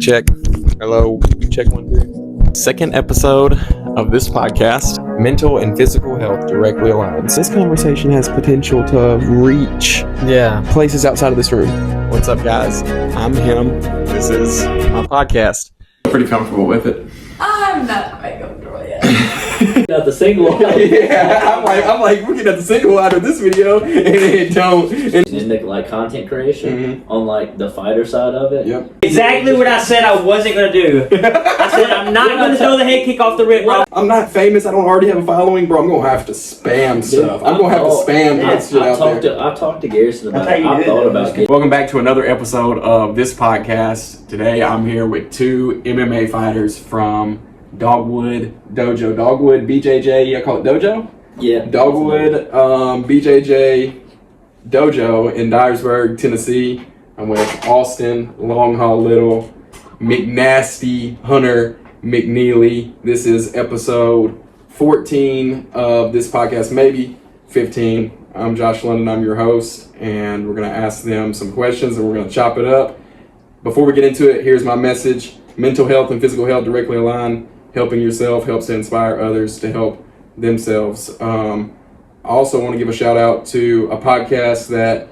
check. Hello, check 1, 2. Second episode of this podcast, mental and physical health directly aligned. This conversation has potential to reach places outside of this room. What's up, guys? I'm him. This is my podcast. Pretty comfortable with it. I'm not quite comfortable yet. Not the single. Yeah, I'm like looking at the single out of this video, and it don't. In the like content creation on like the fighter side of it. Yep. Exactly what I said I wasn't gonna do. I said I'm not gonna throw the head kick off the rip, bro. I'm not famous. I don't already have a following, bro. I'm gonna have to spam stuff. I'm gonna have to spam that shit out there. I've talked to Garrison about it. I thought about it. Welcome back to another episode of this podcast. Today I'm here with two MMA fighters from Dogwood Dojo. Dogwood, BJJ, I call it Dojo? Yeah. Dogwood, BJJ Dojo in Dyersburg, Tennessee. I'm with Austin, Long Haul Little, McNasty, Hunter, McNeely. This is episode 14 of this podcast, maybe 15. I'm Josh London, I'm your host, and we're going to ask them some questions and we're going to chop it up. Before we get into it, here's my message. Mental health and physical health directly aligned. Helping yourself helps to inspire others to help themselves. I also want to give a shout out to a podcast that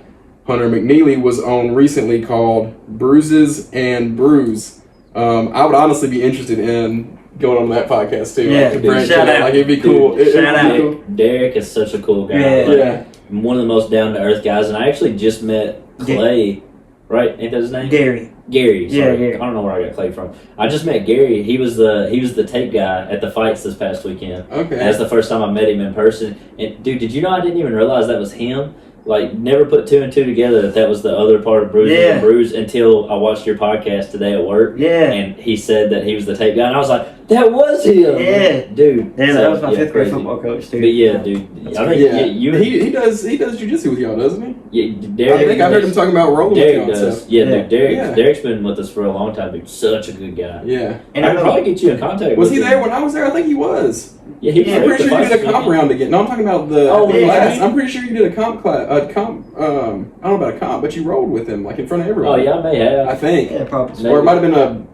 Hunter McNeely was on recently called Bruises and Brews. I would honestly be interested in going on that podcast too. Yeah, shout out. Like it'd be cool. Shout out. Derek is such a cool guy. Yeah. One of the most down to earth guys, and I actually just met Clay. Right? Ain't that his name? Gary. Sorry. Yeah, Gary. I don't know where I got Clay from. I just met Gary. He was the tape guy at the fights this past weekend. Okay. That's the first time I met him in person. And dude, did you know I didn't even realize that was him? Like, never put two and two together that was the other part of Bruises and Brews until I watched your podcast today at work. Yeah. And he said that he was the tape guy, and I was like, that was him. Yeah. Dude. Yeah, that was my fifth grade football coach too. But yeah, dude. I think he does jiu-jitsu with y'all, doesn't he? Yeah, Derek, I think I heard him talking about rolling with y'all and stuff. Yeah, dude, Derek's been with us for a long time, dude. Such a good guy. Yeah. And I could probably get you in contact with him. Was he there when I was there? I think he was. Yeah, he was. I'm pretty sure you did a comp round again. No, I'm talking about the class. I'm pretty sure you did a comp class. I don't know about a comp, but you rolled with him like in front of everyone. Oh yeah, I may have. I think. Yeah, probably. Or it might have been a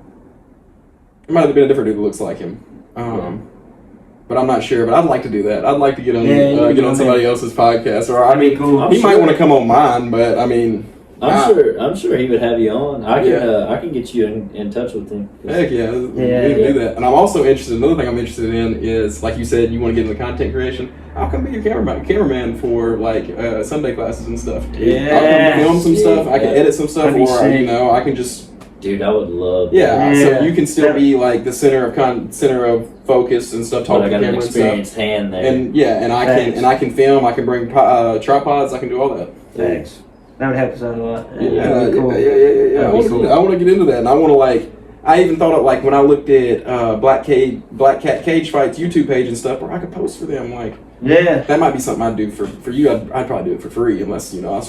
different dude that looks like him. But I'm not sure. But I'd like to do that. I'd like to get on somebody else's podcast. Or I mean, he might want to come on mine, but I mean. I'm sure he would have you on. I can get you in touch with him. Heck yeah, we need to do that. And I'm also interested. Another thing I'm interested in is, like you said, you want to get into content creation. I'll come be your cameraman for like Sunday classes and stuff. Yeah, I'll come film some stuff. I can edit some stuff, or I can just. Dude, I would love. Yeah, so you can still be like the center of focus and stuff. Talk to the camera and stuff. Experienced hand there. And I can film. I can bring tripods. I can do all that. Thanks. That would help us out a lot. Yeah. Cool. I want to get into that, and I want to I even thought of when I looked at Black Cat Cage Fights YouTube page and stuff, where I could post for them. That might be something I'd do for you. I'd probably do it for free unless our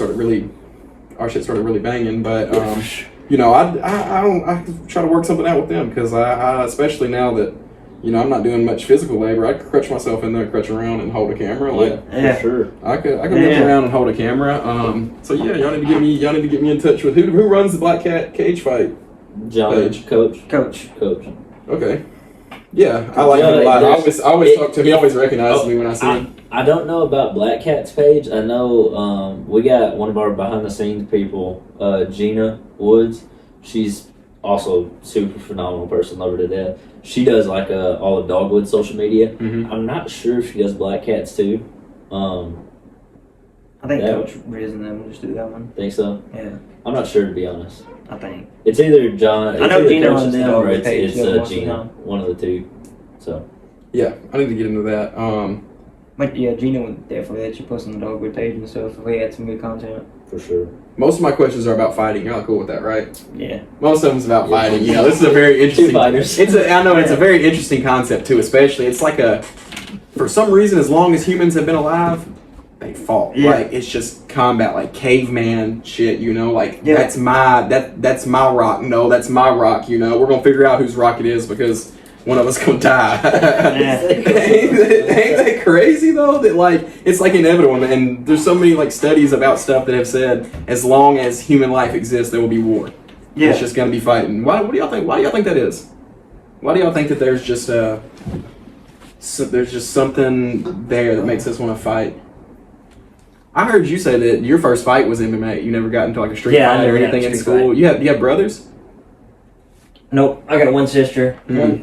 shit started really banging. But I try to work something out with them because I especially now that. I'm not doing much physical labor. I could crutch myself in there, crutch around, and hold a camera. For sure. I could move around and hold a camera. So yeah, y'all need to get me in touch with who runs the Black Cat Cage Fight. John, page. Coach. Okay. Yeah, I like him a lot. I always talk to him. He always recognizes me when I see him. I don't know about Black Cat's page. I know we got one of our behind the scenes people, Gina Woods. She's also super phenomenal person, love her to death. She does all of Dogwood social media. Mm-hmm. I'm not sure if she does Black Cats too. I think Coach Riz and them will just do that one. Think so? Yeah. I'm not sure, to be honest. I think. It's either John. I know Gina runs them, or it's Gina. One of the two. So. Yeah, I need to get into that. But yeah, Gina would definitely let you post on the Dogwood page and stuff if we had some good content. For sure. Most of my questions are about fighting. Y'all cool with that, right? Yeah. Most of them's about fighting. This is a very interesting. Two fighters. It's a very interesting concept too. Especially, it's for some reason, as long as humans have been alive, they fought. Yeah. It's just combat, caveman shit. That's my rock. No, that's my rock. We're gonna figure out whose rock it is because one of us gonna die. ain't that crazy though? That it's inevitable, and there's so many studies about stuff that have said as long as human life exists, there will be war. Yeah. It's just gonna be fighting. What do y'all think? Why do y'all think that is? Why do y'all think that there's just something there that makes us want to fight? I heard you say that your first fight was MMA. You never got into like a street I fight never or got anything into in a street school. fight. You have brothers? Nope, I got one sister,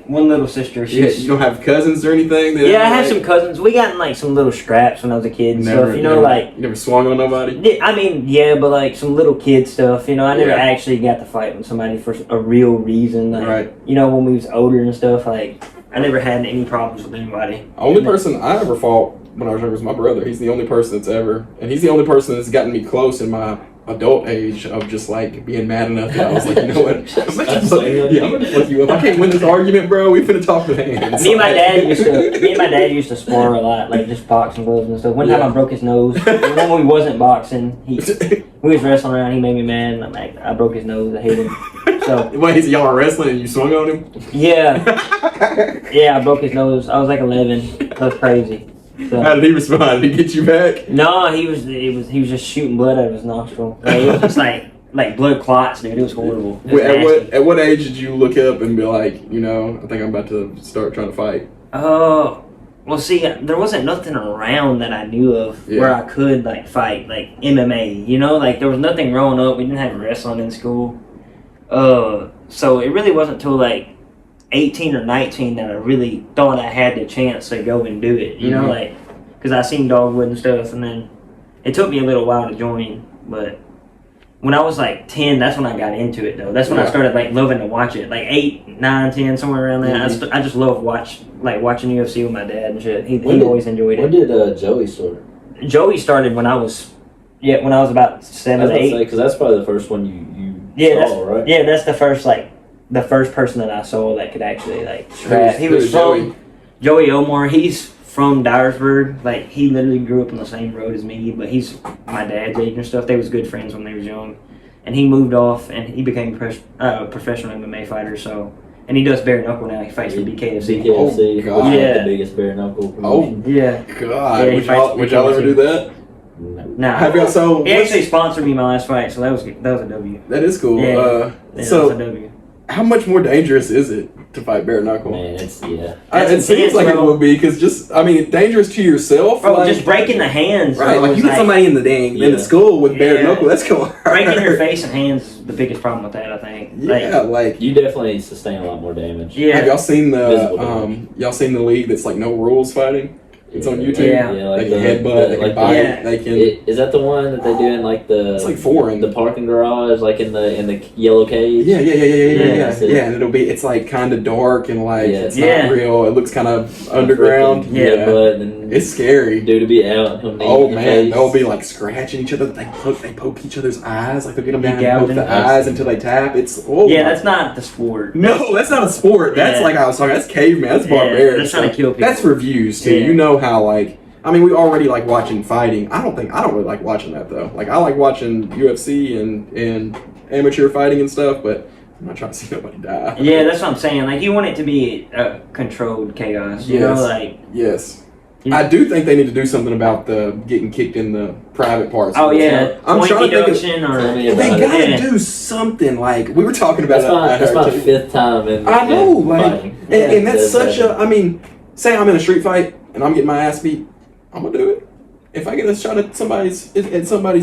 one little sister. You don't have cousins or anything? I have some cousins. We got in like some little scraps when I was a kid and Never, stuff. You know, like you never swung on nobody. I mean, yeah, but like some little kid stuff. You know, I never actually got to fight with somebody for a real reason. Like, Right. You know, when we was older and stuff, like I never had any problems with anybody. Only person I ever fought when I was younger was my brother. He's the only person that's ever, and he's the only person that's gotten me close in my adult age of just like being mad enough that I was like, you know what? I'm gonna fuck you up. I can't win this argument, bro. We finna talk with hands. Me and my dad used to spar a lot, like just boxing gloves and stuff. One time I broke his nose. When we wasn't boxing, we was wrestling around. He made me mad, and I'm like, I broke his nose. I hate him. So wait, y'all were wrestling and you swung on him? Yeah, I broke his nose. I was like 11. That was crazy. So, how did he respond? Did he get you back? No, he was just shooting blood out of his nostril. Like, it was just like blood clots, dude. It was horrible. It was At what age did you look up and be like, you know, I think I'm about to start trying to fight? Oh, well, see, there wasn't nothing around that I knew of where I could like fight, like MMA. You know, like there was nothing growing up. We didn't have wrestling in school. So it really wasn't till like 18 or 19 that I really thought I had the chance to go and do it, you know, like, because I seen Dogwood and stuff, and then it took me a little while to join, but when I was like 10, that's when I got into it, though. That's when I started like loving to watch it, like 8, 9, 10, somewhere around there. I just love watching UFC with my dad and shit. He always enjoyed it. When did Joey start? Joey started when I was about 7 or 8. Because that's probably the first one you saw, right? Yeah, that's the first person that I saw that could actually like scrap. He was from Joey Omar. He's from Dyersburg. Like he literally grew up on the same road as me, but he's my dad's age and stuff. They was good friends when they was young, and he moved off and he became a professional MMA fighter. So, and he does bare knuckle now. He fights for BKFC. BKFC, God. The biggest bare knuckle promotion. Yeah. God, Yeah, would y'all ever do that? Nah. Have y'all so? He actually sponsored me my last fight, so that was a W. That is cool. Yeah, so that was a W. how much more dangerous is it to fight bare knuckle? Man, it seems like it would be because dangerous to yourself. Bro, just breaking the hands. Right, like you get somebody in the skull with bare knuckle. That's cool. Breaking your face and hands is the biggest problem with that, I think. Yeah, like you definitely sustain a lot more damage. Yeah. Have y'all seen the league that's like no rules fighting? It's on YouTube. Yeah. Like the headbutt, they can bite, they can. Is that the one that they do in like the? It's like foreign. The parking garage, like in the yellow cage. Yeah. And it's like kind of dark and like it's not real. It looks kind of underground. But then it's scary. Dude to be out. Oh man, they'll be like scratching each other. They poke each other's eyes. Like they'll get them down and poke the eyes until they tap. That's not the sport. No, that's not a sport. That's like I was talking. That's caveman. That's barbaric. That's trying to kill people. That's for views too. You know how we already like watching fighting. I don't really like watching that though. Like I like watching UFC and amateur fighting and stuff, but I'm not trying to see nobody die. Yeah, that's what I'm saying. Like you want it to be a controlled chaos. You know, like yes. I do think they need to do something about the getting kicked in the private parts. Oh yeah, I'm trying to think they gotta do something. Like we were talking about. That's my 5th time in. I know, like, and that's such a. I mean, say I'm in a street fight and I'm getting my ass beat, I'm gonna do it. If I get a shot at somebody's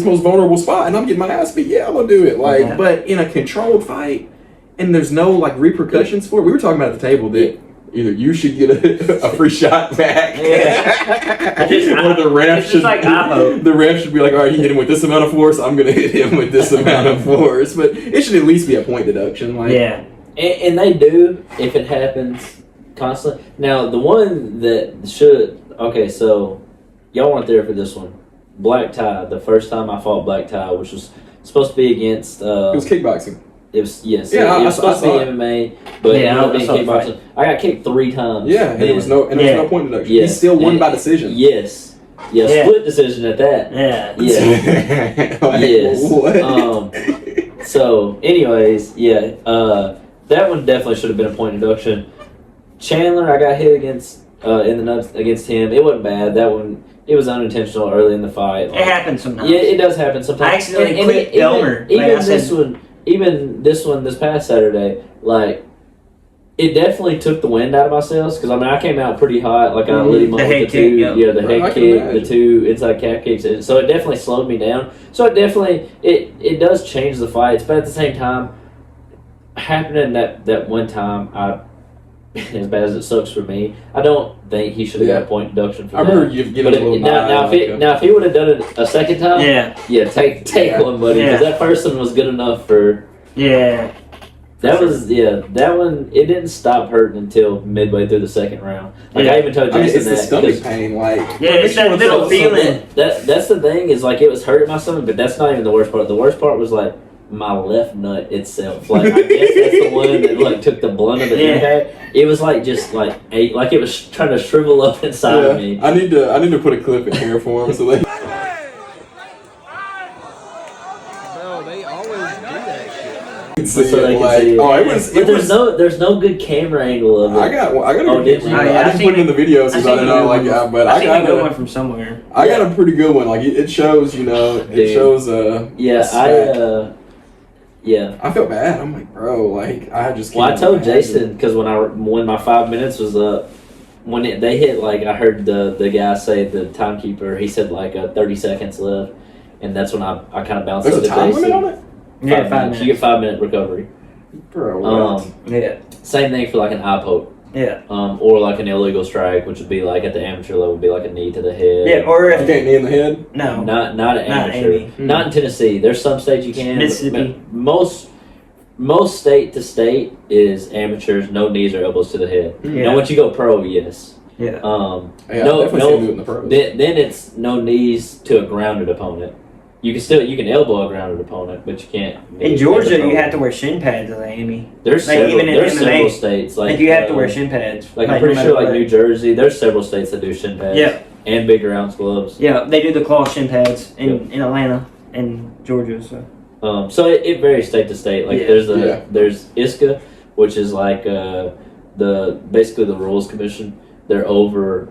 most vulnerable spot and I'm getting my ass beat, yeah, I'm gonna do it. Like, but in a controlled fight and there's no like repercussions for it. We were talking about at the table that. Either you should get a free shot back, or the ref should. The ref should be like, all right, he hit him with this amount of force. I'm gonna hit him with this amount of force. But it should at least be a point deduction. Like, and they do if it happens constantly. Now the one that should. Okay, so y'all weren't there for this one. Black tie. The first time I fought black tie, which was supposed to be against. It was kickboxing. It was it was supposed to be MMA, but it ended up being kickboxing. I got kicked 3 times. Yeah, and there was no point deduction. He still won by decision. Yes. Yeah, split decision at that. Yeah. Yes. What? So, anyways, that one definitely should have been a point deduction. Chandler, I got hit against in the nuts against him. It wasn't bad. That one. It was unintentional early in the fight. It happens sometimes. Yeah, it does happen sometimes. I accidentally quit Elmer. Even this one, even this past Saturday, like, it definitely took the wind out of my sails because I came out pretty hot. Like I really The head with the kick, two, yeah. the Right, I head can kick, imagine. the 2 inside calf kicks, and so it definitely slowed me down. So it definitely it does change the fights, but at the same time, happening that one time, as bad as it sucks for me, I don't think he should have got a point deduction for I that. remember you giving But a little now if he would have done it a second time, take Yeah. one, buddy, because Yeah. that first one was good enough for. Yeah. That one. It didn't stop hurting until midway through the second round. Like Yeah. I even told I mean, Jason it's the that. stomach 'cause pain. Like, Yeah, it's that little feeling. That's the thing is like it was hurting my stomach, but that's not even the worst part. The worst part was like my left nut itself. Like I guess that's the one that like took the blunt of the Yeah. impact. It was like just like it was trying to shrivel up inside of me. I need to put a clip in here for him so they. So they can see it. But there's no good camera angle of it. I got a Oh, did you? camera. Yeah, I just put it in the videos because I don't know, like, but I I seen got a good one from somewhere. I got a pretty good one. Like it shows, it Dude. shows. Yeah. I felt bad. I'm like, bro, like I just. Well, I can't told imagine. Jason because when my 5 minutes was up, when they hit like I heard the guy say the timekeeper. He said like 30 seconds left, and that's when I kind of bounced. There's up a to time Jason. limit on it, Yeah, 5 You minutes. get 5-minute recovery. bro. What? Yeah. Same thing for like an eye poke. Yeah. Or like an illegal strike, which would be like at the amateur level, would be like a knee to the head. Yeah, or You if can't knee in the head. no. Not an Not amateur. any. Not in Tennessee. There's some states you can. Mississippi. Most state to state is amateurs, no knees or elbows to the head. Yeah. Now once you go pro, yes. Yeah. Yeah, No, I've definitely seen it in the pros. Then it's no knees to a grounded opponent. You can elbow a grounded opponent, but you can't. In Georgia, you have to wear shin pads at the Amy. There's like, several, even in there's MMA, several states like you have to wear shin pads. Like I'm pretty sure like New Jersey, there's several states that do shin pads. Yeah. And bigger ounce gloves. Yeah, they do the claw shin pads in Atlanta and Georgia. So it varies state to state. Like Yeah. there's ISCA, which is like basically the rules commission. They're over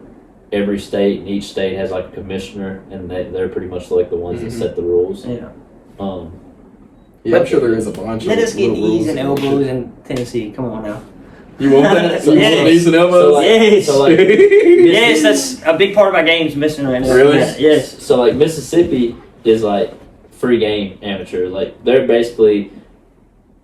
every state, and each state has like a commissioner, and they're pretty much like the ones that set the rules. Yeah. Yeah, I'm sure there is a bunch. Let of us get little knees rules and elbows in Tennessee. Come on now. You want that? So you Yes. want knees and elbows? So, like- Yes. So like Yes, that's a big part of my game's missing right now. Really? Yeah, yes. So like Mississippi is like free game amateur. Like they're basically,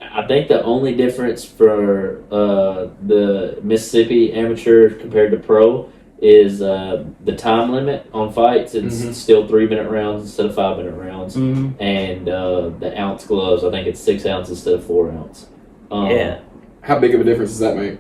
I think the only difference for the Mississippi amateur compared to pro is the time limit on fights. It's still 3-minute rounds instead of 5-minute rounds, and the ounce gloves. I think it's 6 ounces instead of 4 ounce. Yeah. How big of a difference does that make?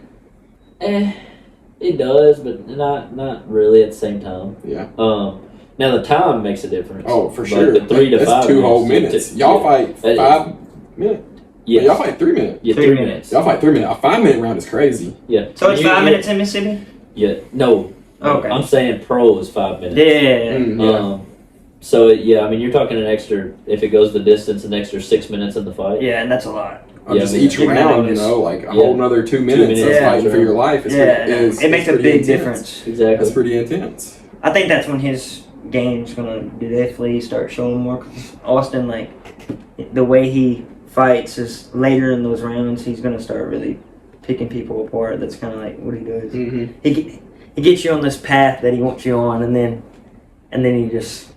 It does, but not really at the same time. Yeah. Now the time makes a difference. Oh, for Like sure. the 3 to That's 5 2 whole minutes. minutes. Y'all fight That is- 5 minutes. Yeah. Y'all fight 3 minutes. Yeah, 3 3 minutes. minutes. Y'all fight 3 minutes. A 5-minute round is crazy. Yeah. So it's You- 5 you- minutes in Mississippi? Yeah. No. Okay. I'm saying pro is 5 minutes. Yeah. Yeah. So I mean, you're talking an extra. If it goes the distance, an extra 6 minutes in the fight. Yeah, and that's a lot. Yeah, Just I mean, each you're round, gonna lose. like a whole another 2 minutes of minutes, fighting yeah. for your life. It's Yeah, pretty, it makes a pretty big intense. difference. Exactly. That's pretty intense. I think that's when his game's gonna definitely start showing more. 'Cause Austin, like the way he fights is later in those rounds. He's gonna start really picking people apart. That's kind of like what he does. Mm-hmm. He gets you on this path that he wants you on, and then he just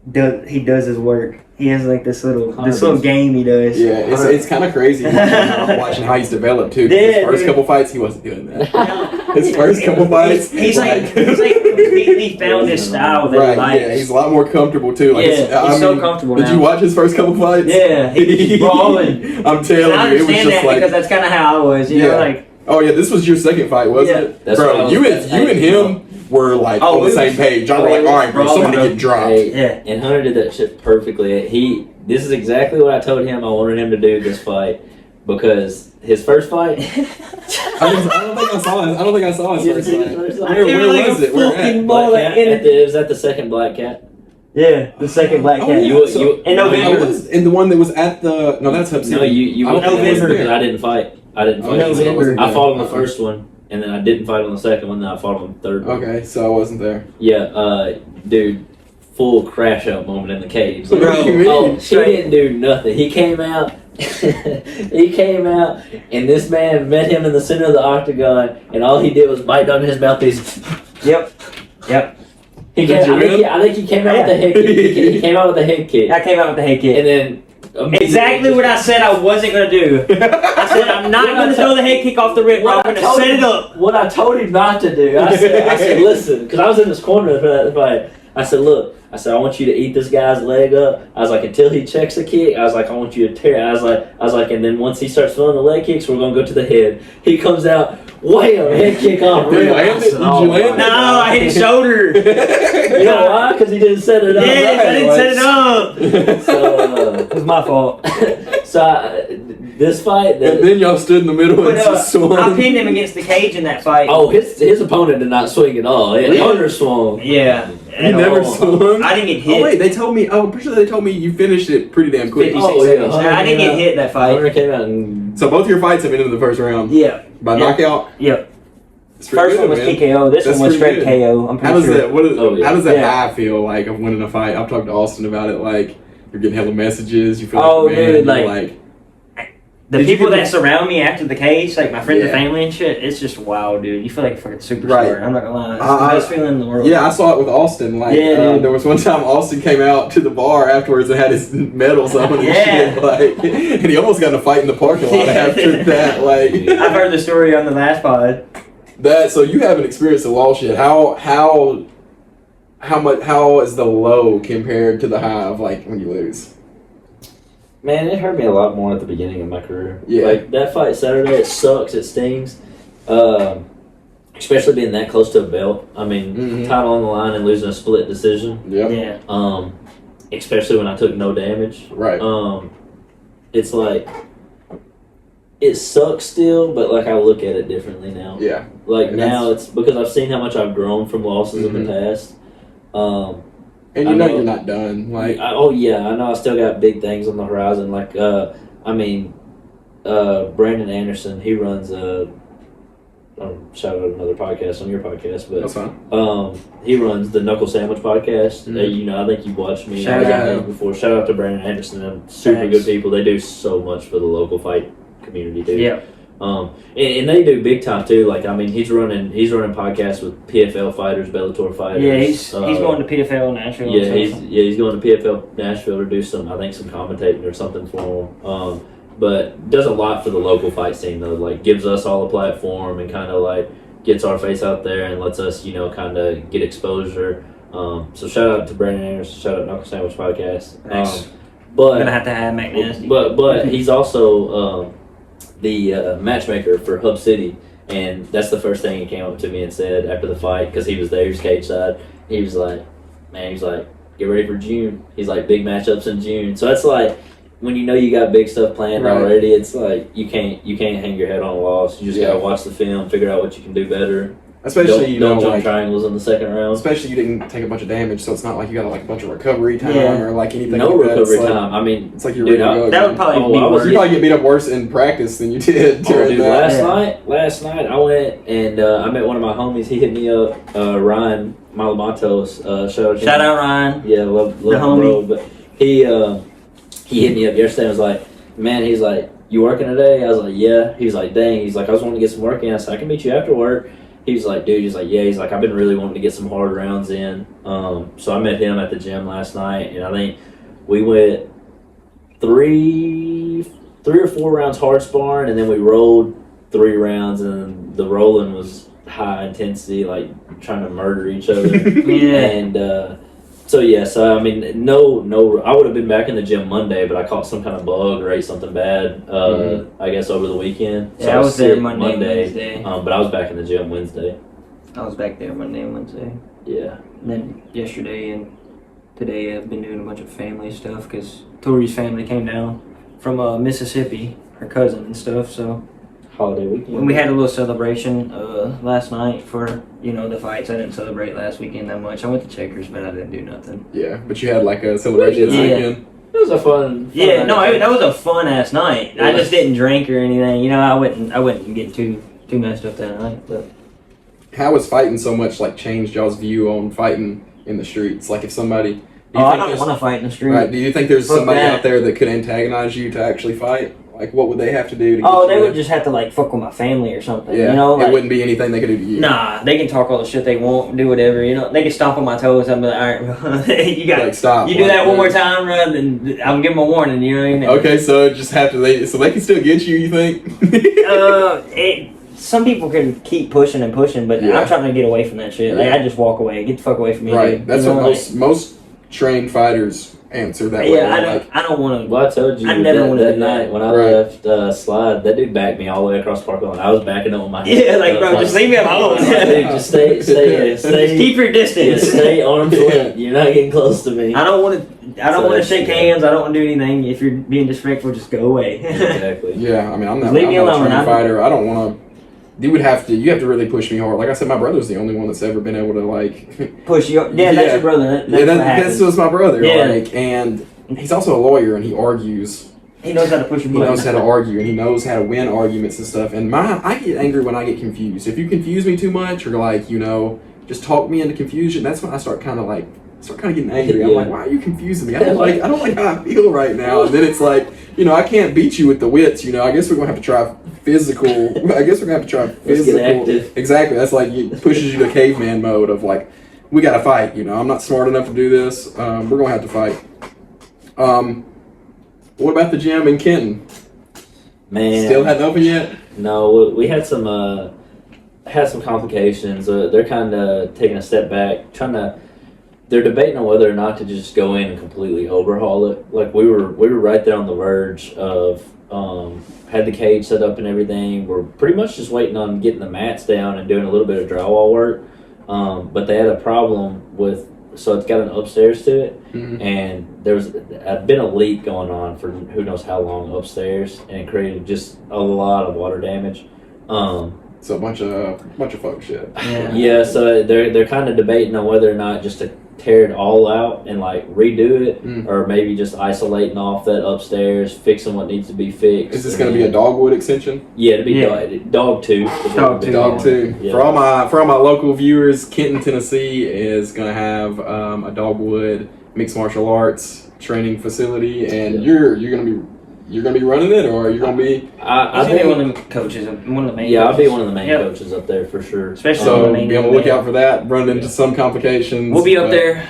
does his work. He has like this little game he does. Yeah, it's kind of crazy watching how he's developed too. 'Cause Yeah, his first dude. couple fights, he wasn't doing that. His first couple fights, He's like completely found his style that he right? likes. Yeah, he's a lot more comfortable too. Like, Yeah, he's so comfortable Did now. you watch his first couple fights? Yeah, he's balling. I'm And telling I you, it was understand just that like. because that's kind of how I was. You Yeah. know, like Oh yeah, this was your second fight, wasn't Yeah. it? That's what I Bro, was- you that's- and him were like Oh, on the we same was- page. Y'all oh, were like, we all was right, bro, brawling, somebody bro. get dropped. Hey, Yeah. And Hunter did that shit perfectly. This is exactly what I told him I wanted him to do this fight because his first fight. I don't think I saw his. I don't think I saw his You first didn't see fight. his first Where, fight? where like was a it? Where fucking at? ball. Black cat. It was at the second Black Cat. Yeah, the second Black Cat. yeah, You- so- you- in November. And the one that was at the that's Hub City. No, you I don't wouldn't think I was remember because there. I didn't fight. I didn't Oh, fight. yeah, so I wasn't I there. fought on the Okay. first one, and then I didn't fight on the second one. Then I fought on the third one. Okay, so I wasn't there. Yeah, dude, full crash out moment in the cage. What do you mean? Oh, he didn't do nothing. He came out, He came out, and this man met him in the center of the octagon, and all he did was bite down his mouthpiece. Yep. I think he came out with a head kick. He came out with a head kick. I came out with the head kick. And then exactly what I said I wasn't going to do. I said I'm not going to throw the head kick off the rip. I'm going to set it up. What I told him not to do, I said, listen, because I was in this corner for that fight. I said, look, I want you to eat this guy's leg up. I was like, until he checks a kick, I was like, I want you to tear it. I was like, and then once he starts throwing the leg kicks, we're gonna go to the head. He comes out, wham, head kick off. Did you land it? No, I hit his shoulder. You know why? Because he didn't set it up. Yes, I didn't set it up. So it was my fault. This fight, and then y'all stood in the middle and just swung. I pinned him against the cage in that fight. Oh, his opponent did not swing at all. Hunter swung. Yeah. You never swung? I didn't get hit. Oh wait, they told me. Oh, I'm pretty sure they told me you finished it pretty damn quick. 56 seconds. I didn't get hit that fight. Hunter came out and... So both your fights have been in the first round. Yeah. By knockout. Yep. First one was TKO. This one was straight KO. I'm pretty sure. How does that high feel like of winning a fight? I've talked to Austin about it. Like you're getting hella messages. You feel like dude, like the people that surround me after the case, like my friends and family and shit, it's just wow, dude. You feel like a fucking superstar. Right. I'm not gonna lie. It's the best feeling in the world. Yeah, I saw it with Austin. Like, there was one time Austin came out to the bar afterwards and had his medals on and shit. Like, and he almost got in a fight in the parking lot after that. Like, I've heard the story on the last pod. So you haven't experienced the loss yet. How is the low compared to the high of like when you lose? Man, it hurt me a lot more at the beginning of my career. Yeah. Like, that fight Saturday, it sucks, it stings. Especially being that close to a belt. I mean, title on the line and losing a split decision. Yeah. Especially when I took no damage. Right. It's like, it sucks still, but like I look at it differently now. Yeah. Like now it's because I've seen how much I've grown from losses in the past. And you know you're not done. Like I know I still got big things on the horizon. Like Brandon Anderson, he runs shout out another podcast on your podcast, but that's fine. He runs the Knuckle Sandwich podcast. I think you've watched me before. Shout out to Brandon Anderson. They're super good people. They do so much for the local fight community, dude. Yeah. And they do big time too. Like he's running podcasts with PFL fighters, Bellator fighters. Yeah, he's going to PFL Nashville. Yeah, he's going to PFL Nashville to do some commentating or something for him. But does a lot for the local fight scene though. Like gives us all a platform and kind of like gets our face out there and lets us kind of get exposure. So shout out to Brandon Anderson. Shout out Knuckle Sandwich Podcast. Thanks. But I'm gonna have to have McNeely. But he's also the matchmaker for Hub City, and that's the first thing he came up to me and said after the fight because he was there, he's cage side. He was like, get ready for June. He's like, big matchups in June. So that's like when you got big stuff planned already. It's like you can't hang your head on a loss. You just gotta watch the film, figure out what you can do better. Especially don't jump triangles in the second round. Especially you didn't take a bunch of damage, so it's not like you got a bunch of recovery time or like anything. No like recovery that. time. I mean, it's like you're ready to go. That would probably be worse. You probably get beat up worse in practice than you did during that. Last night I went and I met one of my homies. He hit me up, Ryan Malamatos. Shout out Ryan. Yeah, love the homie. Bro. But he hit me up yesterday and was like, man, he's like, you working today? I was like, yeah. He was like, dang. He's like, I was wanting to get some work in. I said, I can meet you after work. He's like, dude, yeah. He's like, I've been really wanting to get some hard rounds in. So I met him at the gym last night, and I think we went three or four rounds hard sparring, and then we rolled 3 rounds, and the rolling was high intensity, like trying to murder each other. And so I mean, no, I would have been back in the gym Monday, but I caught some kind of bug or ate something bad, I guess over the weekend. So I was there Monday, Wednesday. But I was back in the gym Wednesday. I was back there Monday and Wednesday. Yeah. And then yesterday and today I've been doing a bunch of family stuff because Tori's family came down from Mississippi, her cousin and stuff, so holiday weekend. When we had a little celebration last night for the fights. I didn't celebrate last weekend that much. I went to Checkers, but I didn't do nothing. Yeah, but you had like a celebration this weekend. It was a fun that was a fun ass night. Yeah. I just didn't drink or anything. I wouldn't get too messed up that night. But how has fighting so much like changed y'all's view on fighting in the streets? Like if somebody Do you I think don't there's- want to fight in the street. Right. Do you think there's Fuck somebody that. out there that could antagonize you to actually fight? Like, what would they have to do to get Oh, you they to- would just have to like fuck with my family or something. Yeah, You know, it like, wouldn't be anything they could do to you. nah, they can talk all the shit they want, do whatever. You know, they can stomp on my toes. I'm like, all right, bro, you got Like, stop. you do that one more time, bro, then I'm giving them a warning. You know what I mean? Okay, so just have to. So they can still get you. You think? Some people can keep pushing and pushing, but Yeah. I'm trying to get away from that shit. Like, Yeah. I just walk away. Get the fuck away from me. Right. Dude. That's You know, what like, most trained fighters answer that way. yeah, I don't want to. Well, I told you I never that, wanted to that do night that. when I Right. left Slide, that dude backed me all the way across the parking lot. I was backing up with my hand. Yeah, like, bro, just leave me alone. Dude, just stay, Keep your yeah, distance. stay arm's Yeah. length. You're not getting close to me. I don't want to. I don't So want to that's- shake hands. I don't want to do anything. If you're being disrespectful, just go away. Exactly. Yeah, I mean, I'm not, Leave I'm me not alone, a trained I'm- fighter. I don't want to. You have to really push me hard. Like I said, my brother's the only one that's ever been able to like. Push you. Yeah, that's Yeah. your brother. That's Yeah, what that's happens. just my brother. Yeah. Like, and he's also a lawyer, and he argues. He knows how to push your He buttons. knows how to argue, and he knows how to win arguments and stuff. And I get angry when I get confused. If you confuse me too much, or like just talk me into confusion, that's when I start kind of getting angry. I'm Yeah. like, why are you confusing me? I don't like how I feel right now. And then it's like, I can't beat you with the wits. I guess we're gonna have to try physical. I guess we're gonna have to try Let's physical. get active. Exactly. That's like it pushes you to caveman mode of like, we gotta fight. I'm not smart enough to do this. We're gonna have to fight. What about the gym in Kenton? Man. Still hadn't opened yet? No, we had some complications. They're kind of taking a step back, they're debating on whether or not to just go in and completely overhaul it. Like we were right there on the verge of had the cage set up and everything. We're pretty much just waiting on getting the mats down and doing a little bit of drywall work. But they had a problem so it's got an upstairs to it, Mhm. and there's been a leak going on for who knows how long upstairs, and it created just a lot of water damage. So a bunch of fuck shit. Yeah, so they're kind of debating on whether or not just to tear it all out and like redo it, or maybe just isolating off that upstairs, fixing what needs to be fixed. Is this going to be a Dogwood extension? Yeah, it'll be Yeah. dog 2. Dog 2. Dog 2. Yeah. For all my local viewers, Kenton, Tennessee is going to have a Dogwood mixed martial arts training facility, and Yeah. you're gonna be running it, or you're gonna be I I'll be think, one of the coaches, one of the main. yeah, I'll be coaches. one of the main Yep. coaches up there for sure. Especially so the main be on the event. lookout for that. Run into some complications. We'll be up but- there.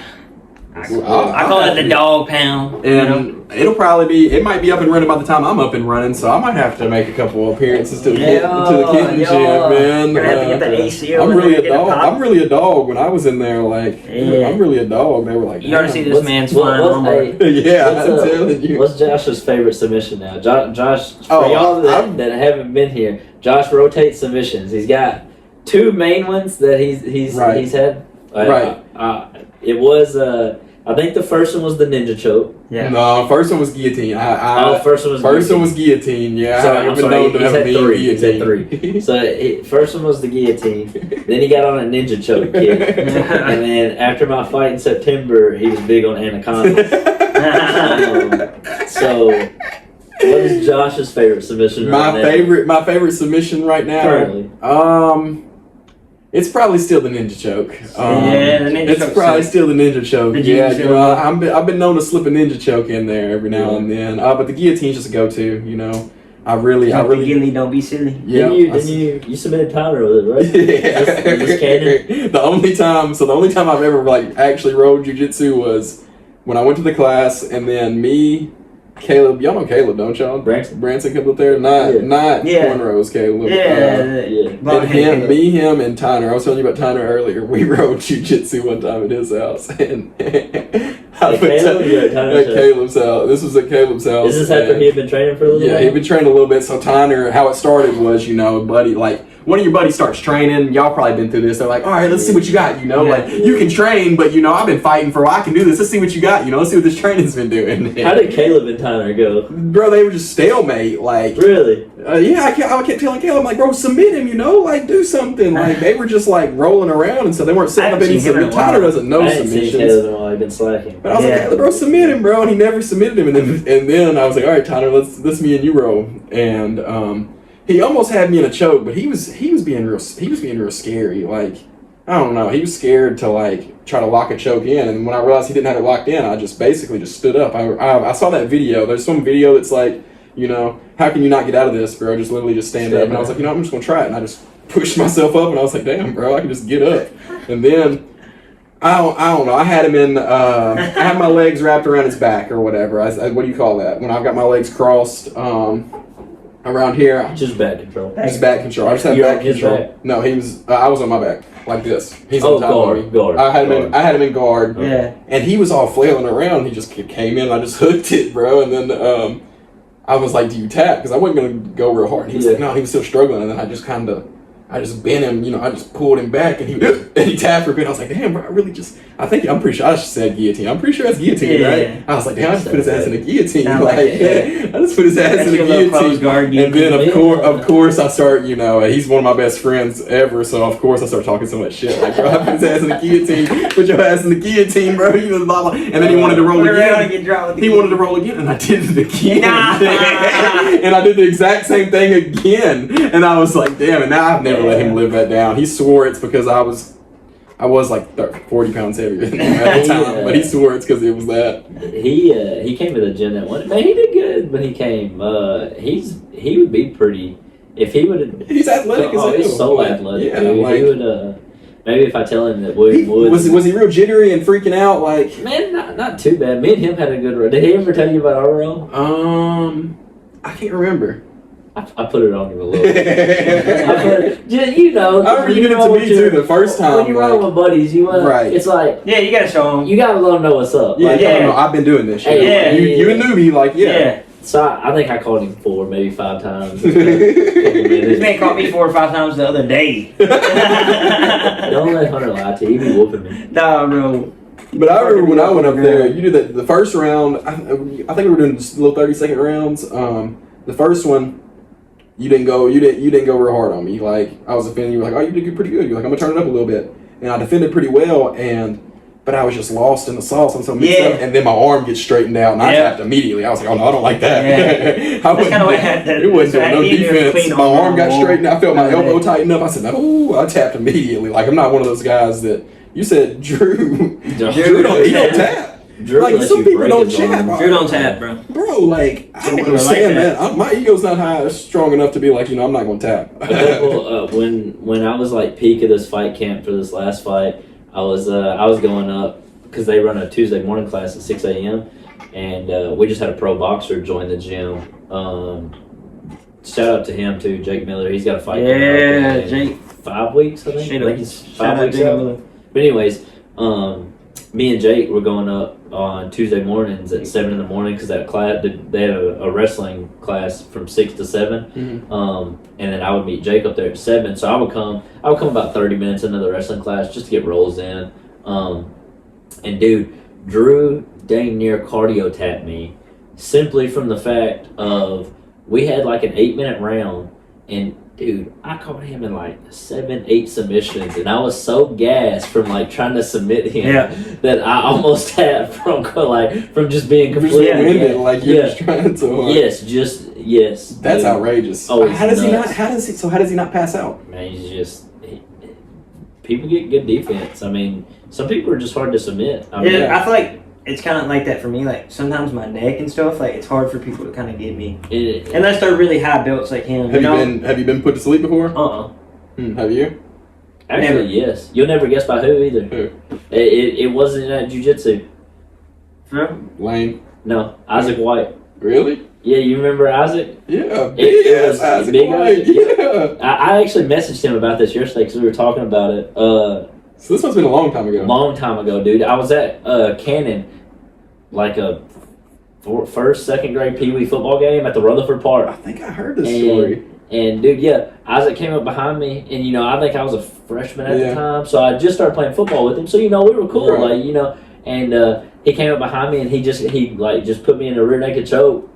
I call it the dog pound. And it might be up and running by the time I'm up and running, so I might have to make a couple appearances to the Kenton gym, man. You're gonna have to get that ACO. I'm in really there, a get dog. pop. I'm really a dog. When I was in there, like, Yeah. I'm really a dog. They were like, You gotta see "Damn." this man's flying armor. Yeah, What's, I'm telling you. What's Josh's favorite submission now? Josh, for Oh, y'all I'm- that haven't been here, Josh rotates submissions. He's got 2 main ones that he's Right. had. Right. It was I think the first one was the ninja choke. Yeah. No, first one was guillotine. First one was First one was guillotine. Yeah, Sorry, I I'm haven't sorry, known to he's have had been 3. He's had guillotine. 3. So first one was the guillotine. Then he got on a ninja choke kick, and then after my fight in September, he was big on anacondas. So, what is Josh's favorite submission? my favorite submission right now. Currently. It's probably still the ninja choke. Yeah, the ninja It's choke's probably sick. still the ninja choke. The Yeah, ninja you know, I've been known to slip a ninja choke in there every now and then. But the guillotine's just a go-to. You know, I really. Gilly, don't be silly. Yeah, Didn't you submitted Tyler with it, right? Yeah. Just cannon? The only time I've ever like actually rode jujitsu was when I went to the class, and then me, Caleb, y'all know Caleb, don't y'all? Branson comes up there, not Yeah. cornrows, Caleb. Yeah. And him, and Tyner. I was telling you about Tyner earlier. We rode jujitsu one time at his house, and At Caleb or at Tyner's house? Caleb's house. This was at Caleb's house. Is this after and- he had been training for a little Yeah, while? he'd been training a little bit. So Tyner, how it started was, buddy, like one of your buddies starts training. Y'all probably been through this. They're like, all right, let's see what you got. Like you can train, but I've been fighting for a while. I can do this. Let's see what you got. Let's see what this training's been doing. How did Caleb and Tyler go? Bro, they were just stalemate. Like, Really? yeah, I kept telling Caleb, like, bro, submit him. Like, do something. Like, they were just like rolling around, and so they weren't setting up any submissions. Tyler doesn't know I hadn't seen submissions. Caleb in a while. He'd been slacking. But I was like, bro, submit him, bro, and he never submitted him. And then I was like, all right, Tyler, let's me and you roll. And he almost had me in a choke, but he was being real scary. Like I don't know. He was scared to like try to lock a choke in, and when I realized he didn't have it locked in, I just basically just stood up. I saw that video. There's some video that's like, you know, how can you not get out of this, bro? Just literally just stand up. And I was like, you know, I'm just gonna try it, and I just pushed myself up, and I was like, damn, bro, I can just get up. And then I don't know. I had him in. I had my legs wrapped around his back or whatever. What do you call that? When I've got my legs crossed. Around here, just back control. Just back control. I just had back control. Back? No, he was. I was on my back like this. He's on top guard, of me. Guard. I had him in guard. Yeah. And he was all flailing around. He just came in. And I just hooked it, bro. And then I was like, "Do you tap?" Because I wasn't gonna go real hard. And he was like, "No." He was still struggling. And then I just bent him. You know, I just pulled him back, and he tapped for a bit. I was like, "Damn, bro, I'm pretty sure I just said guillotine. I'm pretty sure that's guillotine, right?" I was like, "Damn, I just put his ass in a guillotine." I just put his ass in a guillotine. And then of course I start, you know, he's one of my best friends ever, so of course I start talking so much shit. Like, bro, I put his ass in the guillotine. Put your ass in the guillotine, bro. You know, blah, blah. And then he wanted to roll again. He wanted to roll again, and I did it again. And I did the exact same thing again. And I was like, damn. And now I've never let him live that down. He swore it's because I was like 40 pounds heavier than him at the time, but he swore it's because it was that. He came to the gym that one. Man, he did good when he came. He would be pretty if he would. He's athletic as hell. He's so athletic. Yeah, dude. like, he would. Maybe if I tell him that Wood was he real jittery and freaking out? Like, man, not too bad. Me and him had a good run. Did he ever tell you about our run? I can't remember. I put it on you a little bit. You know. I remember you did it to me too the first time. When you run with buddies, you want right. It's like, yeah, you gotta show them. You gotta let them know what's up. Yeah, like, yeah. I've been doing this. You a newbie, like, yeah. So I think I called him 4, maybe 5 times. This man caught me 4 or 5 times the other day. Don't let Hunter lie to you. He be whooping me. Nah, bro. But I remember when I went up there, you did the first round. I think we were doing little 30-second rounds. The first one, you didn't go real hard on me. Like, I was offended. You were like, "Oh, you did pretty good." You're like, "I'm gonna turn it up a little bit," and I defended pretty well. But I was just lost in the sauce. I'm so mixed up, and then my arm gets straightened out, and I tapped immediately. I was like, "Oh no, I don't like that." Yeah. It wasn't doing no defense. My arm got straightened. I felt my elbow tighten up. I said, "No," I tapped immediately. Like, I'm not one of those guys that you said Drew don't tap. Drew, like, some people don't tap. Drew don't tap, bro. Bro, like, I don't understand that. My ego's not strong enough to be like, I'm not going to tap. When I was like peak of this fight camp for this last fight, I was going up because they run a Tuesday morning class at 6 a.m. and we just had a pro boxer join the gym. Shout out to him too, Jake Miller. He's got a fight. Yeah, Jake. 5 weeks, I think. I think he's 5 weeks out. But anyways, me and Jake were going up on Tuesday mornings at 7 in the morning because that class they had a wrestling class from 6 to 7, and then I would meet Jake up there at 7. So I would come about 30 minutes into the wrestling class just to get rolls in. And dude, Drew dang near cardio tapped me simply from the fact of we had like an 8-minute round, and dude, I caught him in like 7, 8 submissions, and I was so gassed from like trying to submit him that I almost tapped from just being completely winded, like you're just trying to. Yes. That's dude. Outrageous. Oh, how does he not pass out? Man, people get good defense. I mean, some people are just hard to submit. I feel like it's kind of like that for me. Like, sometimes my neck and stuff, like, it's hard for people to kind of get me. Unless they're really high belts like him. Have you been put to sleep before? Have you? Actually, never. Yes. You'll never guess by who either. Who? It wasn't at jiu-jitsu. Lane? No, Isaac White. Really? Yeah, you remember Isaac? Yeah, Isaac White. Yeah. I actually messaged him about this yesterday because we were talking about it. So this one's been a long time ago. Long time ago, dude. I was at Cannon, like a first, second grade Pee Wee football game at the Rutherford Park. I think I heard this story. And dude, Isaac came up behiand me, and I think I was a freshman at the time, so I just started playing football with him. So we were cool, right. And he came up behind me, and he just put me in a rear naked choke,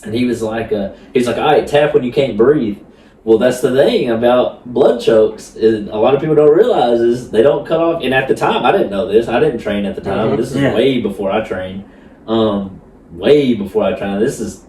and he was like, all right, tap when you can't breathe. Well, that's the thing about blood chokes. Is a lot of people don't realize is they don't cut off. And at the time, I didn't know this. I didn't train at the time. This is way before I trained. This is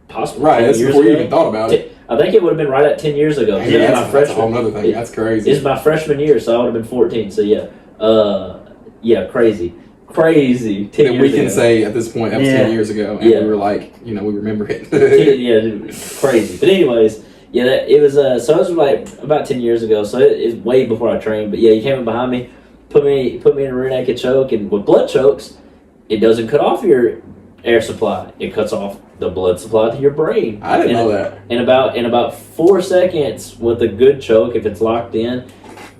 possibly right. That's before you even thought about it. I think it would have been right at 10 years ago. Yeah, It was my that's a freshman. whole other thing. That's crazy. It's my freshman year, so I would have been 14. So yeah, crazy. 10 and years we can ago. say at this point that was 10 years ago, and Yeah. we were like, we remember it. Yeah, dude, crazy. But anyways, yeah, it was. So it was like about 10 years ago. So it's way before I trained. But yeah, he came up behind me, put me in a rear naked choke, and with blood chokes, it doesn't cut off your air supply. It cuts off the blood supply to your brain. I didn't know that. In about 4 seconds with a good choke, if it's locked in,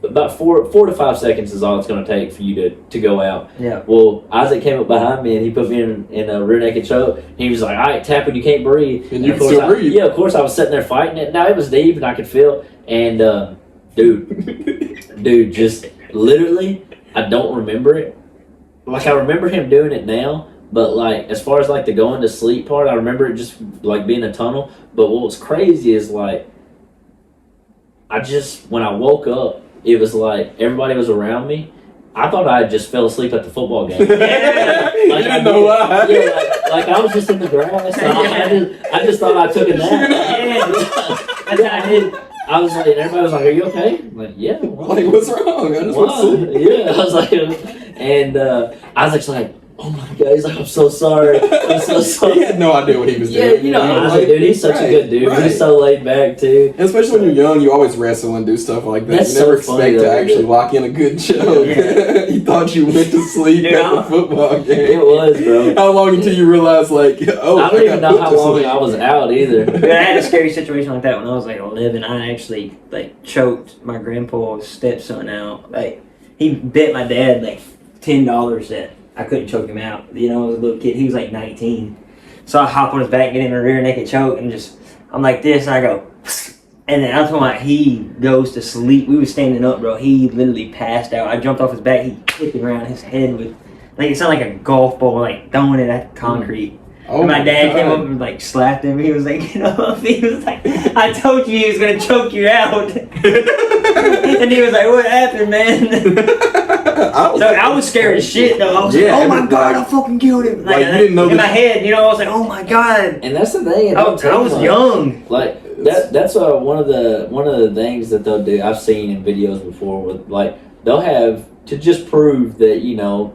about 4 to 5 seconds is all it's going to take for you to go out. Yeah. Well, Isaac came up behind me and he put me in a rear naked choke. And he was like, "All right, tap when you can't breathe." And you of can course still breathe. Yeah, of course I was sitting there fighting it. Now it was deep and I could feel. And dude, just literally, I don't remember it. Like I remember him doing it now. But like as far as like the going to sleep part, I remember it just like being a tunnel. But what was crazy is like when I woke up, it was like everybody was around me. I thought I just fell asleep at the football game. You didn't know why. Yeah, like I was just in the grass. I just thought I took a nap. That's how I did. I was like, everybody was like, "Are you okay?" I'm like, "Yeah." Well, Like, what's wrong? I just want to sleep. yeah, I was like, and Isaac's like, "Oh my god," he's like, "I'm so sorry. I'm so sorry." He had no idea what he was Yeah, doing. you know, Isaac, dude, he's such a good dude. Right. He's so laid back too. And especially when you're young, you always wrestle and do stuff like that. That's You never so funny, expect to though, actually dude. lock in a good choke. Yeah. You thought you went to sleep Dude, at the football game. It was, bro. How long until you realize, like, oh, I don't even got know put how to long sleep. I was out either. Dude, I had a scary situation like that when I was like 11. I actually like choked my grandpa's stepson out. Like he bet my dad like $10 that I couldn't choke him out. You know, I was a little kid. He was like 19. So I hop on his back, get in a rear naked choke, and I'm like this, and I go, and then I'm talking about he goes to sleep. We was standing up, bro. He literally passed out. I jumped off his back. He kicked around his head with, like it sounded like a golf ball, like throwing it at concrete. Oh And my dad came God. up and like slapped him. He was like, He was like, "I told you he was gonna choke you out." And he was like, "What happened, man?" I was scared as shit though. I was Yeah, like, "Oh my and, god, like- I fucking killed him!" like, you didn't know in that- my head, I was like, "Oh my god." And that's the thing. I was young. Like that's one of the things that they'll do. I've seen in videos before with like they'll have to just prove that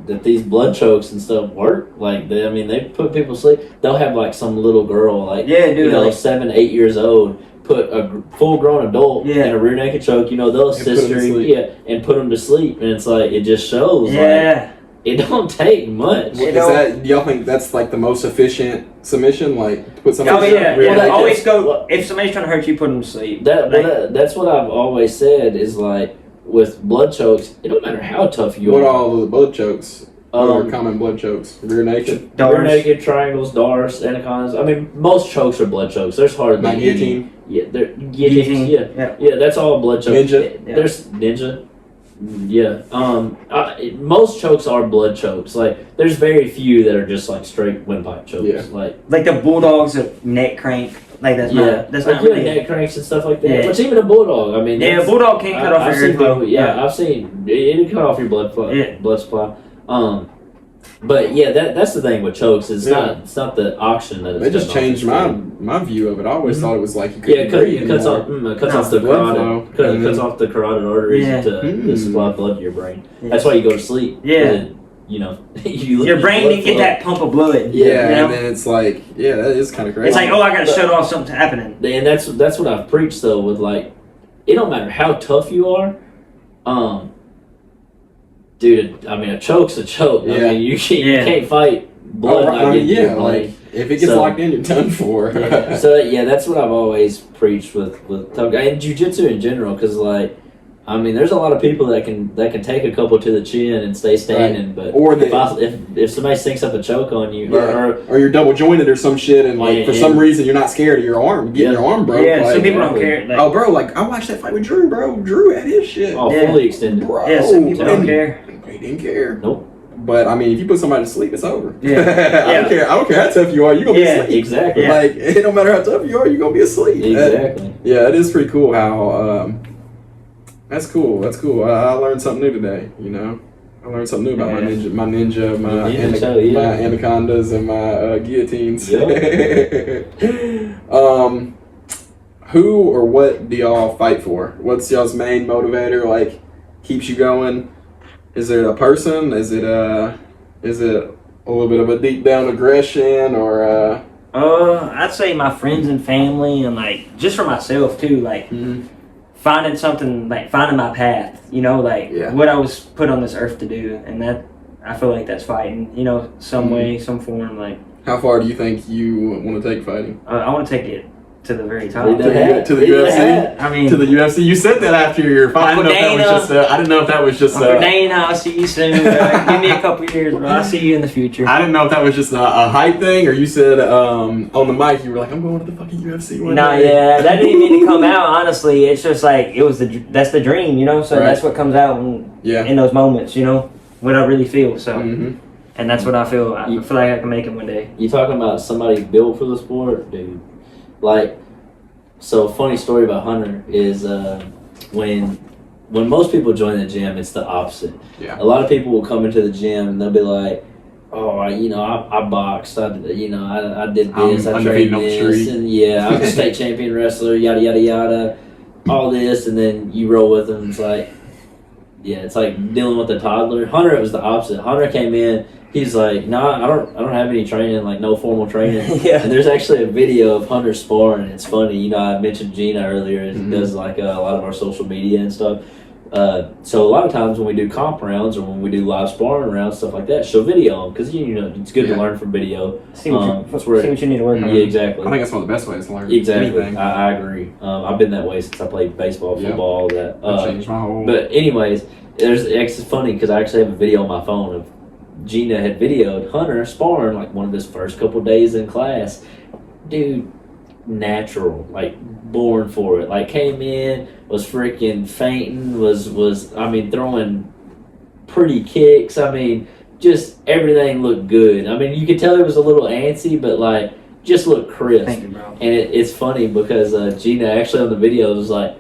that these blood chokes and stuff work. Like they put people to sleep. They'll have like some little girl like Yeah, dude. Like, 7, 8 years old put a full grown adult Yeah. in a rear naked choke. They'll And put 'em assist to her, sleep. and put them to sleep. And it's like it just shows. Like, yeah. it don't take much. Do y'all think that's like the most efficient submission? Like, to put somebody Oh yeah. rear Well, naked? Always go. If somebody's trying to hurt you, put them to sleep. That's what I've always said is like with blood chokes, it don't matter how tough you What are. are all the blood chokes? What are Um, common blood chokes? Rear naked? Rear Doors. naked, triangles, darts, anacondas. I mean, most chokes are blood chokes. There's hardly Like any. guillotine? Yeah, guillotine. Yeah, Yeah. that's all blood chokes. Ninja? Yeah. There's ninja. Yeah. Most chokes are blood chokes. Like, there's very few that are just like straight windpipe chokes. Yeah. Like the bulldogs of neck crank. Like that's not. That's like not yeah, really. neck cranks and stuff like that. Yeah. But even a bulldog, I mean, Yeah, that's- bulldog can't cut off I've your seen earflow. people- yeah, I've seen it cut off your blood flow, Yeah. blood supply. But yeah, that's the thing with chokes. It's Yeah. not the oxygen that it's They just cutting off, changed it's my view of it. I always Mhm. thought it was like you yeah, couldn't breathe it cuts anymore. off cuts No, off the blood carotid flow. cuts off the carotid arteries Yeah. to supply blood to your brain. Yeah. That's why you go to sleep. Yeah. And, you Your lose brain blood didn't get flow. that pump of blood. Yeah, you know? and then it's like, yeah, that is kind of crazy. It's like, oh, I gotta shut off. Something's happening. And that's what I've preached though with like, it don't matter how tough you are, dude. I mean, a choke's a choke. I Yeah. mean, you Yeah. can't fight blood. Oh, right. not getting to your yeah, brain. like if it gets So- locked in, you're done for. So yeah, that's what I've always preached with tough guys and jiu-jitsu in general. Because like, I mean, there's a lot of people that can take a couple to the chin and stay standing. But Or they- if somebody sinks up a choke on you, Yeah. Or you're double jointed or some shit, and like Yeah, for yeah. some reason you're not scared of your arm, getting Yeah. your arm broke. Yeah, like, some people don't care. Like, oh, bro, like I watched that fight with Drew, bro. Drew had his shit, oh, Yeah. fully extended. bro. yeah, some people don't and care. He didn't care. Nope. But I mean, if you put somebody to sleep, it's over. Yeah. I don't care. I don't care how tough you are. You're gonna Yeah, be asleep. Exactly. Yeah. Like it don't matter how tough you are. You're gonna be asleep. Exactly. Yeah, it is pretty cool how. That's cool. That's cool. I learned something new today. I learned something new about my ninja, my Yeah. anacondas, and my guillotines. Yeah. who or what do y'all fight for? What's y'all's main motivator? Like, keeps you going? Is it a person? Is it a little bit of a deep down aggression or? I'd say my friends and family, and like just for myself too. Like finding something, like finding my path. You know, like what I was put on this earth to do, and that I feel like that's fighting. You know, some way, some form. Like, how far do you think you want to take fighting? I want to take it to the very top. To the UFC? I mean, to the UFC. You said that after your fight. I didn't know if that was just. Dana, I'll see you soon. Give me a couple years, bro. I'll see you in the future. I didn't know if that was just a hype thing, or you said on the mic you were like, "I'm going to the fucking UFC one day." Yeah, that didn't mean to come out. Honestly, it's just like that's the dream, you know. So that's what comes out in those moments, you know, what I really feel. So, and that's what I feel. I feel like I can make it one day. You talking about somebody built for the sport, dude? Like, so a funny story about Hunter is when most people join the gym, it's the opposite. Yeah. A lot of people will come into the gym and they'll be like, "Oh, I boxed. I did this. I trained this, and I'm a state champion wrestler. Yada yada yada, all this." And then you roll with them. It's like, it's like dealing with a toddler. Hunter, it was the opposite. Hunter came in. He's like, "No, I don't have any training, like no formal training." And there's actually a video of Hunter sparring. And it's funny, you know. I mentioned Gina earlier, and does like a lot of our social media and stuff. So a lot of times when we do comp rounds or when we do live sparring rounds, stuff like that, she'll video them because you know it's good to learn from video. See what you need to work on. Yeah, exactly. I think that's one of the best ways to learn. Exactly. I agree. I've been that way since I played baseball, football, all that. Changed my whole. But anyways, it's funny because I actually have a video on my phone of Gina had videoed Hunter sparring like one of his first couple days in class. Dude, natural, like born for it. Like came in, was freaking fainting, was throwing pretty kicks. I mean, just everything looked good. I mean, you could tell he was a little antsy, but like just looked crisp. Thank you, bro. And it's funny because Gina actually on the video was like,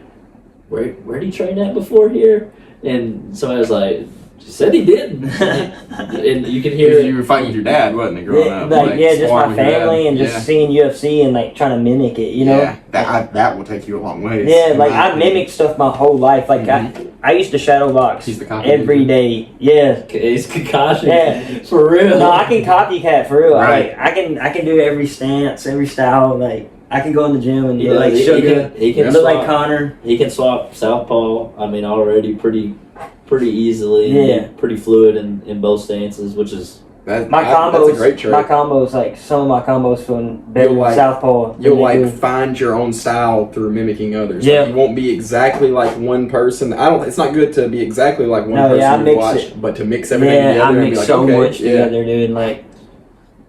where did he train at before here? And somebody was like, she said he didn't. And you can hear you were fighting with your dad, wasn't it, growing up? Just my family and just seeing UFC and like trying to mimic it, you know? Yeah, that will take you a long way. Yeah, like I mimicked stuff my whole life. Like I used to shadow box every day. Yeah. He's Kakashi. Yeah. For real. No, I can copycat for real. Right. Like, I can do every stance, every style. Like I can go in the gym and look like Sugar. He can look swap, like Connor. He can swap southpaw. I mean, already pretty easily. Yeah. And pretty fluid in both stances, which is that's a great trait. My combos, like some of my combos, from better than southpaw. You'll find your own style through mimicking others. Yeah. Like, you won't be exactly like one person. It's not good to be exactly like one person you watch, but to mix everything together. I mix and be like, so much together, dude. Like.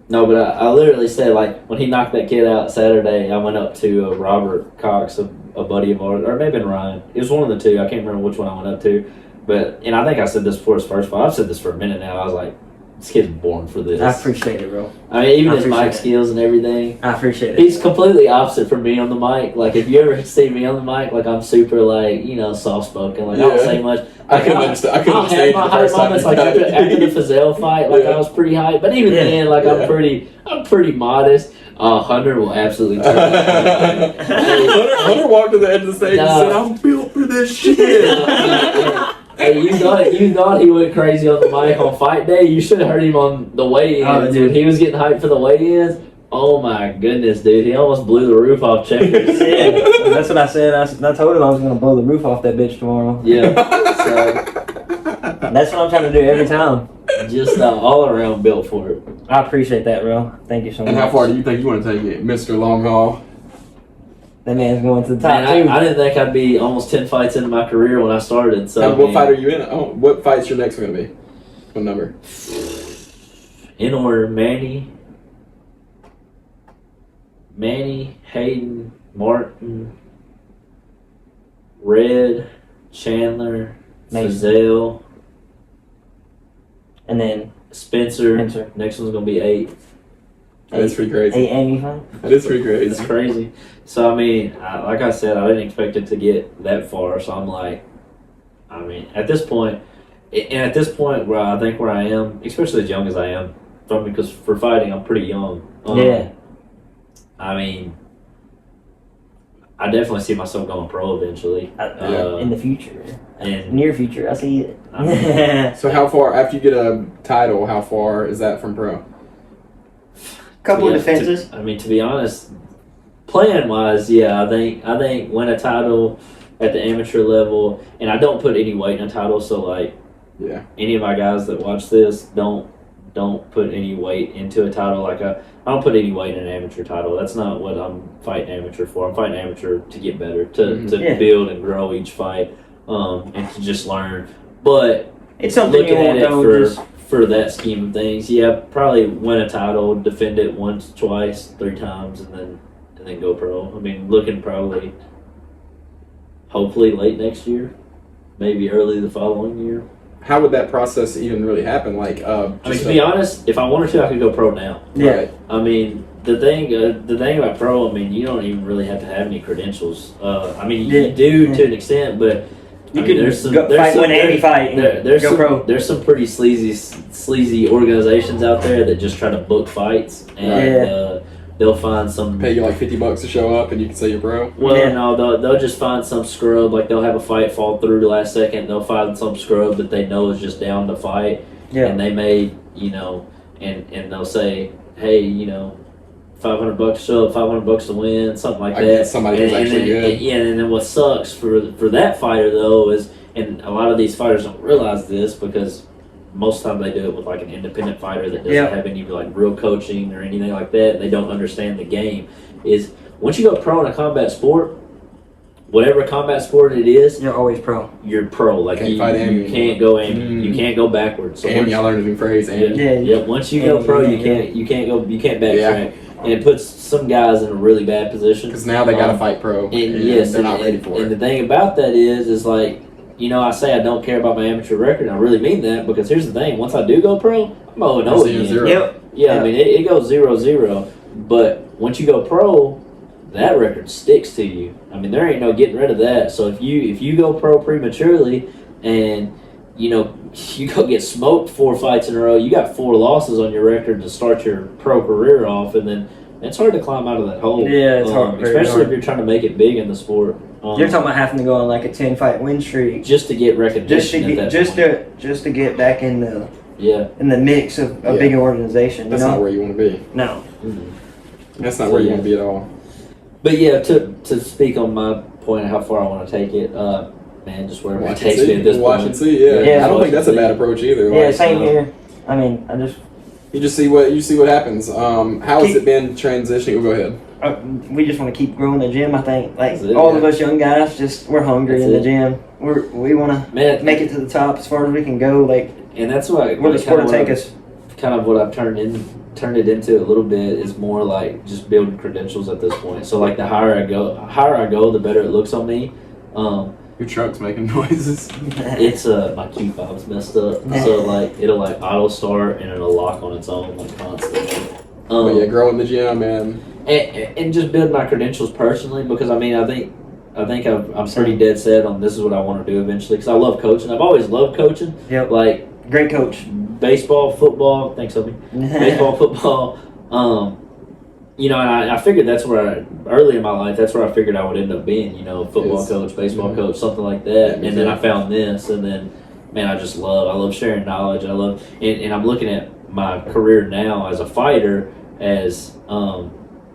No, but I literally said, like, when he knocked that kid out Saturday, I went up to Robert Cox, a buddy of ours, or maybe Ryan. It was one of the two. I can't remember which one I went up to. And I think I said this before his first fight. I've said this for a minute now. I was like, this kid's born for this. I appreciate it, bro. I mean, even his mic skills and everything. I appreciate it. He's completely opposite from me on the mic. Like, if you ever see me on the mic, like, I'm super, like, you know, soft-spoken. Like, I don't say much. Like, I couldn't I'll have my hype moments, like, after the Fazell fight, like, I was pretty hype. But even then, like, I'm pretty modest. Hunter will absolutely take it. Hunter walked to the edge of the stage and said, "I'm built for this shit." Hey, you thought he went crazy on the mic on fight day. You should have heard him on the weigh-ins. Dude, he was getting hyped for the weigh-ins. Oh my goodness, dude! He almost blew the roof off Checkers. That's what I said. I told him I was gonna blow the roof off that bitch tomorrow. Yeah. So, that's what I'm trying to do every time. Just all around built for it. I appreciate that, bro. Thank you so much. And how far do you think you want to take it, Mr. Long Haul? That man's going to the top too. I didn't think I'd be almost 10 fights into my career when I started. So and what fight are you in? Oh, what fight's your next one gonna be? What number? In order: Manny, Hayden, Martin, Red, Chandler, Fazell, and then Spencer. Next one's gonna be 8. That's pretty crazy. 8 Amy, huh? That is pretty crazy. It's crazy. So I mean, like I said, I didn't expect it to get that far. So I'm like, I mean, at this point, where I think where I am, especially as young as I am, because for fighting I'm pretty young. I mean, I definitely see myself going pro eventually. In the future, And near future, I see it. I mean, So how far after you get a title? How far is that from pro? Couple yeah, of defenses. to be honest, playing wise, yeah, I think win a title at the amateur level, and I don't put any weight in a title. So like, Yeah. any of my guys that watch this don't put any weight into a title. Like I don't put any weight in an amateur title. That's not what I'm fighting amateur for. I'm fighting amateur to get better, to Yeah. build and grow each fight, and to just learn. But It's something you looking won't at it know. Just for that scheme of things, yeah, probably win a title, defend it once, twice, 3 times, and then go pro. I mean, looking probably, hopefully late next year, maybe early the following year. How would that process even really happen? Like, I mean, to be honest, if I wanted to, I could go pro now. yeah. Right. I mean, the thing about pro, I mean, you don't even really have to have any credentials. I mean, Yeah. you do to an extent, but You I could mean, there's some go fight one any fight and there's go some, pro. There's some pretty sleazy organizations out there that just try to book fights, and they'll find some. Pay you like $50 to show up, and you can say you're pro. Well, Yeah. no, they'll just find some scrub. Like they'll have a fight fall through the last second. They'll find some scrub that they know is just down to fight, Yeah. and they may, and they'll say, hey, $500 to show up, $500 to win, something like I that. get somebody who's and actually then, good. Yeah, and then what sucks for that fighter though is, and a lot of these fighters don't realize this because most of the time they do it with like an independent fighter that doesn't have any like real coaching or anything like that. They don't understand the game. Is once you go pro in a combat sport, whatever combat sport it is, You're always pro. you're pro. Like Can't you fight Amy can't go aim. Mm. You can't go backwards. So Amy, I once, learned a new phrase. Amy. yeah. Once you go pro, you can't backtrack, and it puts some guys in a really bad position. Because now they got to fight pro. And yes, they're not ready for and it. the thing about that is like, I say I don't care about my amateur record, and I really mean that because here's the thing: once I do go pro, I'm 0-0 again. 0-0. Yep. Yeah, I mean it goes 0-0, but once you go pro, that record sticks to you. I mean there ain't no getting rid of that. So if you go pro prematurely, and you go get smoked 4 fights in a row, you got 4 losses on your record to start your pro career off, and then it's hard to climb out of that hole. Yeah, it's hard, very especially hard. if you're trying to make it big in the sport. You're talking about having to go on like a 10-fight win streak just to get recognition at that point. just to get back in the Yeah. mix of a bigger organization. That's not where you want to be. No. That's not where you want to be at all. But yeah, to speak on my point of how far I want to take it, man, just wherever it Watch takes and me see. at this Watch point. and see. Yeah. Yeah, I don't watch think that's and a bad see. approach either. Yeah, Like, same here. I mean, I just you just see what happens. How has it been transitioning? Oh, go ahead. we just want to keep growing the gym. I think like That's it, all yeah. of us young guys, we're hungry That's in the it. gym. We want to Man, make it to the top as far as we can go. Like and that's why where the sport will take us. Kind of what I've turned it into a little bit is more like just building credentials at this point. So like the higher I go, the better it looks on me. Your truck's making noises. It's my key fob's messed up, so like it'll like auto start and it'll lock on its own like constantly. But yeah, growing the gym, man. And just build my credentials personally, because I mean I think I'm pretty dead set on this is what I want to do eventually, because I love coaching. I've always loved coaching. Yep. Like Great coach. baseball, football. Thanks, Sophie. Baseball, football. And I figured that's where early in my life that's where I figured I would end up being. Football coach, baseball coach, something like that. Yeah, and then I found this, and then man, I love sharing knowledge. I love, and I'm looking at my career now as a fighter as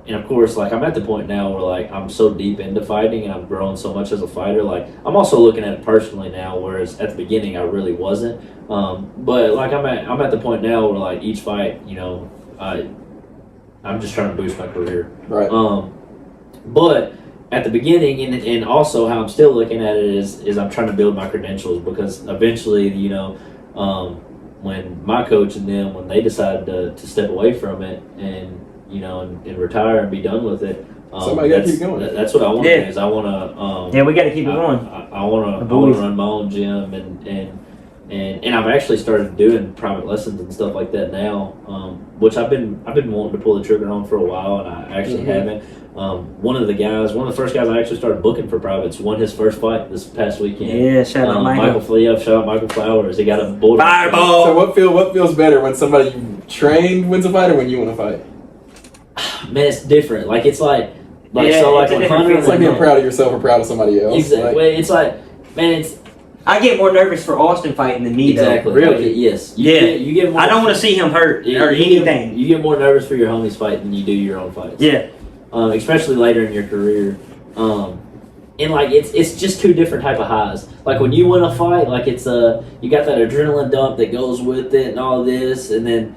and of course, like I'm at the point now where like I'm so deep into fighting and I'm growing so much as a fighter. Like I'm also looking at it personally now, whereas at the beginning I really wasn't. But like I'm at the point now where like each fight, I'm just trying to boost my career. Right. But at the beginning, and also how I'm still looking at it is I'm trying to build my credentials, because eventually, when my coach and them, when they decide to step away from it and and retire and be done with it, somebody got to keep going. That's what I want to Yeah. do. Is I want to. Yeah, we got to keep it going. I want to run my own gym and I've actually started doing private lessons and stuff like that now, which I've been wanting to pull the trigger on for a while, and I actually haven't. One of the first guys I actually started booking for privates won his first fight this past weekend. Yeah, shout out Michael. Shout out Michael Flowers. He got a border. Fireball. So what feels better, when somebody you trained wins a fight, or when you win a fight? Man, it's different. Like it's like Like Yeah, so, like it's a when different Hunter, It's like being proud of yourself or proud of somebody else. exactly. Like, It's like, man, it's I get more nervous for Austin fighting than me. exactly Though. Really? Like, yes. Yeah. You get more. I don't want to see him hurt or you anything. you get more nervous for your homies fight than you do your own fights. Yeah. Especially later in your career. And like it's just two different type of highs. Like when you win a fight, like it's you got that adrenaline dump that goes with it and all this, and then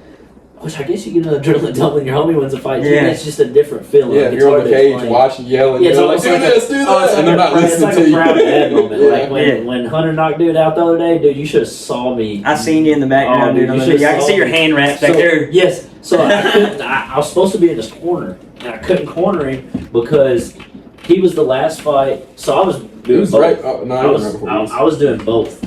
which I guess you get an adrenaline dump when your homie wins a fight. Yeah. It's just a different feeling. yeah, Like, if it's you're on hard the to cage explain. watching, yelling, Yeah, it's you're like, almost do like this, do it's that, and they're not it's listening like to a you. proud dad moment. Yeah. Like when Hunter knocked dude out the other day, dude, you should have saw me. I seen you in the background, Oh, dude. dude, you I should've can saw see your me. hand wraps back So, there. yes. So I was supposed to be in this corner, and I couldn't corner him because he was the last fight. So I was He doing was both. right. Oh, no, I don't remember who he was. I was doing both.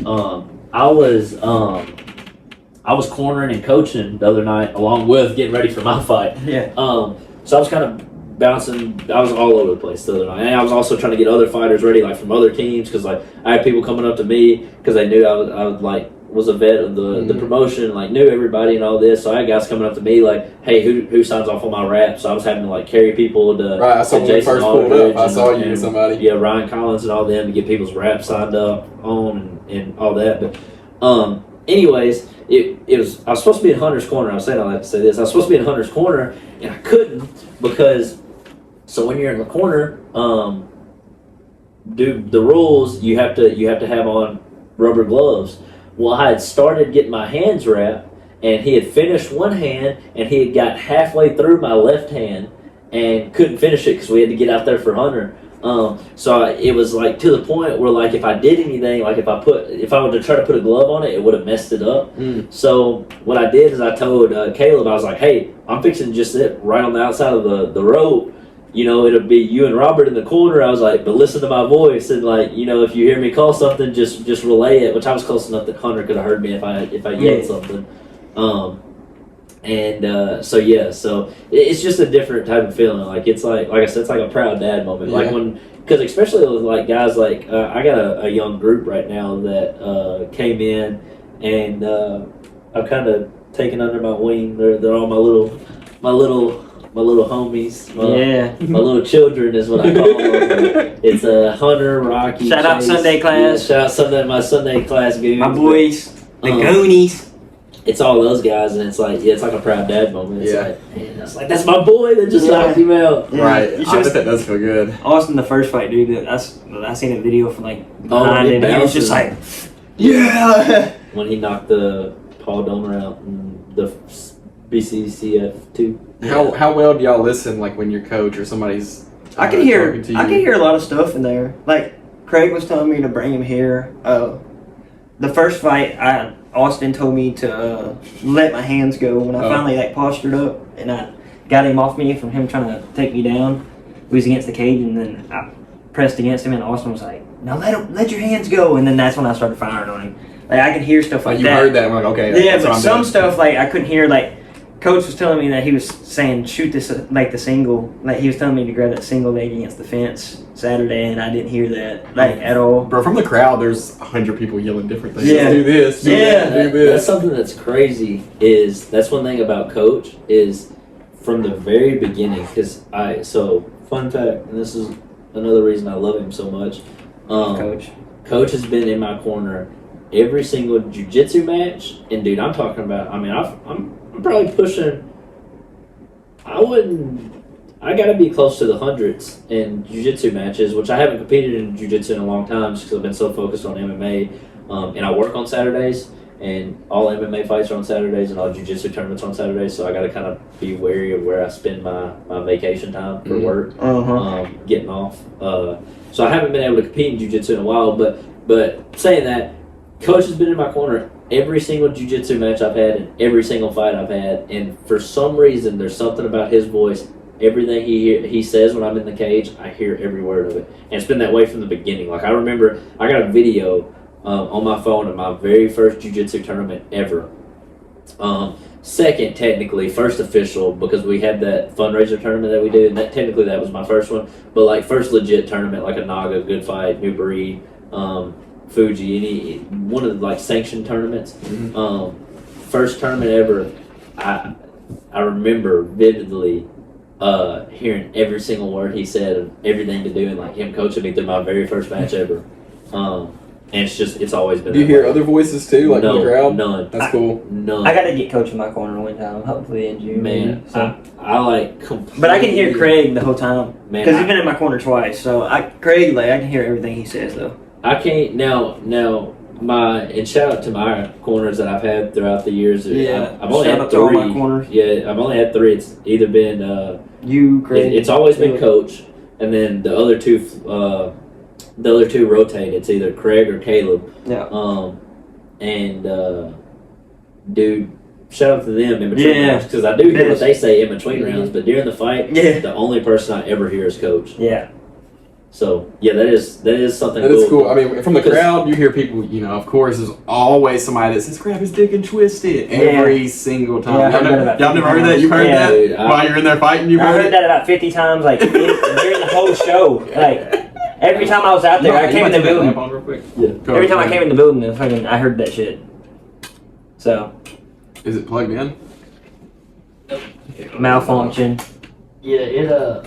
I was cornering and coaching the other night along with getting ready for my fight. Yeah. So I was kind of bouncing. I was all over the place the other night. And I was also trying to get other fighters ready, like from other teams, because like I had people coming up to me because they knew I was a vet of the promotion, like knew everybody and all this. So I had guys coming up to me like, "Hey, who signs off on my rap?" So I was having to like carry people to Right, I saw to when you first pulled up. I saw you and with somebody. Yeah, Ryan Collins and all them to get people's raps signed up on and all that. But anyways, it was I was supposed to be in Hunter's corner. I was saying I like to say this. I was supposed to be in Hunter's corner and I couldn't because so when you're in the corner, the rules you have to have on rubber gloves. Well, I had started getting my hands wrapped, and he had finished one hand, and he had got halfway through my left hand, and couldn't finish it because we had to get out there for Hunter. So it was like to the point where like if I did anything, like if I were to try to put a glove on it, it would have messed it up. So what I did is I told Caleb, I was like, "Hey, I'm fixing to just sit right on the outside of the rope. You know, it'll be you and Robert in the corner." I was like, "But listen to my voice, and like, you know, if you hear me call something, just relay it." Which I was close enough that Hunter could have heard me if I yelled something. So it's just a different type of feeling. Like it's like I said, it's like a proud dad moment. Yeah. Like because especially with like guys like I got a young group right now that came in, and I've kind of taken under my wing. They're all my little homies, my little children is what I call them. It's Hunter, Rocky. Shout out Chase. Sunday class. Yeah, shout out my Sunday class goons. My boys, the Goonies. It's all those guys, and it's like a proud dad moment. It's Yeah. like, man, that's my boy that just knocked him out. Yeah. Right. You I bet that does feel good. Austin, the first fight, dude. I seen a video from like behind it him. He was bounces. just like, yeah. When he knocked the Paul Domer out in the BCCF 2. How well do y'all listen? Like when your coach or somebody's I can hear talking to you? a lot of stuff in there. Like Craig was telling me to bring him here. The first fight, Austin told me to let my hands go when I finally like postured up and I got him off me from him trying to take me down. He was against the cage and then I pressed against him and Austin was like, "Now let your hands go," and then that's when I started firing on him. Like I could hear stuff like you that. heard that and we're like, okay, Yeah, that's but what I'm some doing. stuff like I couldn't hear. Like Coach was telling me that he was saying shoot this like the single. Like he was telling me to grab that single leg against the fence Saturday, and I didn't hear that like at all. Bro, from the crowd, there's 100 people yelling different things. Yeah. Do this. Do Yeah. that, do That's this. something that's crazy. That's one thing about Coach is from the very beginning. So fun fact, and this is another reason I love him so much. Coach has been in my corner every single jiu-jitsu match, and dude, I'm talking about. I mean, I'm probably pushing. I gotta be close to the hundreds in jiu-jitsu matches, which I haven't competed in jiu-jitsu in a long time just because I've been so focused on MMA. And I work on Saturdays, and all MMA fights are on Saturdays, and all jiu-jitsu tournaments are on Saturdays. So I gotta kind of be wary of where I spend my vacation time for work, getting off. So I haven't been able to compete in jiu-jitsu in a while. But saying that, Coach has been in my corner every single jiu-jitsu match I've had and every single fight I've had, and for some reason there's something about his voice. Everything he says when I'm in the cage, I hear every word of it, and it's been that way from the beginning. Like I remember, I got a video on my phone of my very first jiu-jitsu tournament ever. Second, technically, first official, because we had that fundraiser tournament that we do, and that was my first one. But like first legit tournament, like a Naga, Good Fight, New Breed, Fuji, one of the like sanctioned tournaments. First tournament ever. I remember vividly hearing every single word he said and everything to do, and like him coaching me through my very first match ever. And it's always been. Do you hear other voices too, like in the crowd? None. That's cool. None. I got to get Coach in my corner one time, hopefully in June. Man, so. I like completely. But I can hear Craig the whole time Man, because he's been in my corner twice. So Craig, like I can hear everything he says though. I can't now. And shout out to my corners that I've had throughout the years. Yeah, I've only shout had out to all 3. my corners. Yeah, I've only had 3. It's either been You, Craig. it's always been Coach, and then the other two rotate. It's either Craig or Caleb. Yeah. Dude, shout out to them in between rounds because I do hear what they say in between rounds, but during the fight, the only person I ever hear is Coach. Yeah. So yeah, that is something. That is cool. I mean, from the crowd, you hear people. You know, of course, there's always somebody that says, "Grab his dick and twist it" every single time. Yeah, y'all never heard that? You heard that dude, while you're in there fighting? You heard that about 50 times, like during the whole show. Like every time I was out there, I came in the building. Every time I came in the building, I heard that shit. So. Is it plugged in? Malfunction. Yeah,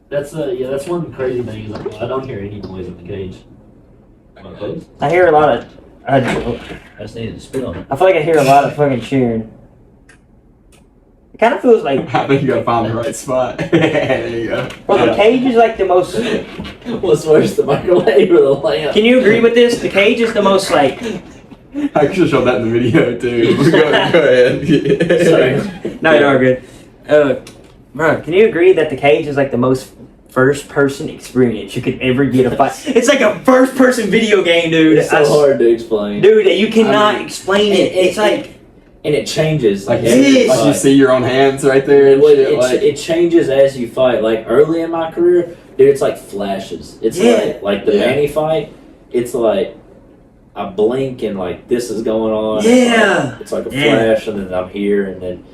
That's one of the crazy things. I don't hear any noise in the cage. I hear a lot of. I just needed to spit on it. I feel like I hear a lot of fucking cheering. It kind of feels like. I think you gotta find the right spot. There you go. Well, the cage is like the most. What's worse, the microwave or the lamp? Can you agree with this? The cage is the most like. I should have showed that in the video too. Go ahead. Sorry. No, you're all good. Bro, can you agree that the cage is like the most first-person experience you could ever get a fight? It's like a first-person video game, dude. It's so hard to explain. Dude, you cannot explain it. It's like... And it changes. Like you see your own hands right there and shit. It changes as you fight. Like early in my career, dude, it's like flashes. It's like the Manny fight, it's like I blink and like this is going on. Yeah. It's like a flash and then I'm here and then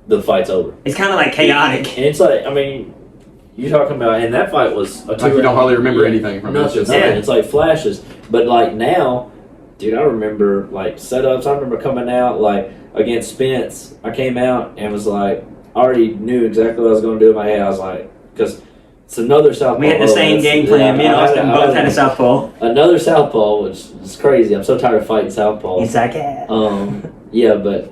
the fight's over. It's kind of like chaotic. And it's like, I mean, you're talking about, and that fight was a 2 like you don't hardly remember anything from it. Nothing. It's like flashes. But like now, dude, I remember like setups. I remember coming out like against Spence. I came out and was like, I already knew exactly what I was going to do in my head. I was like, because it's another southpaw. We had the same game plan. Me and Austin both had a southpaw. Another southpaw, which is crazy. I'm so tired of fighting southpaws. It's like, yeah, but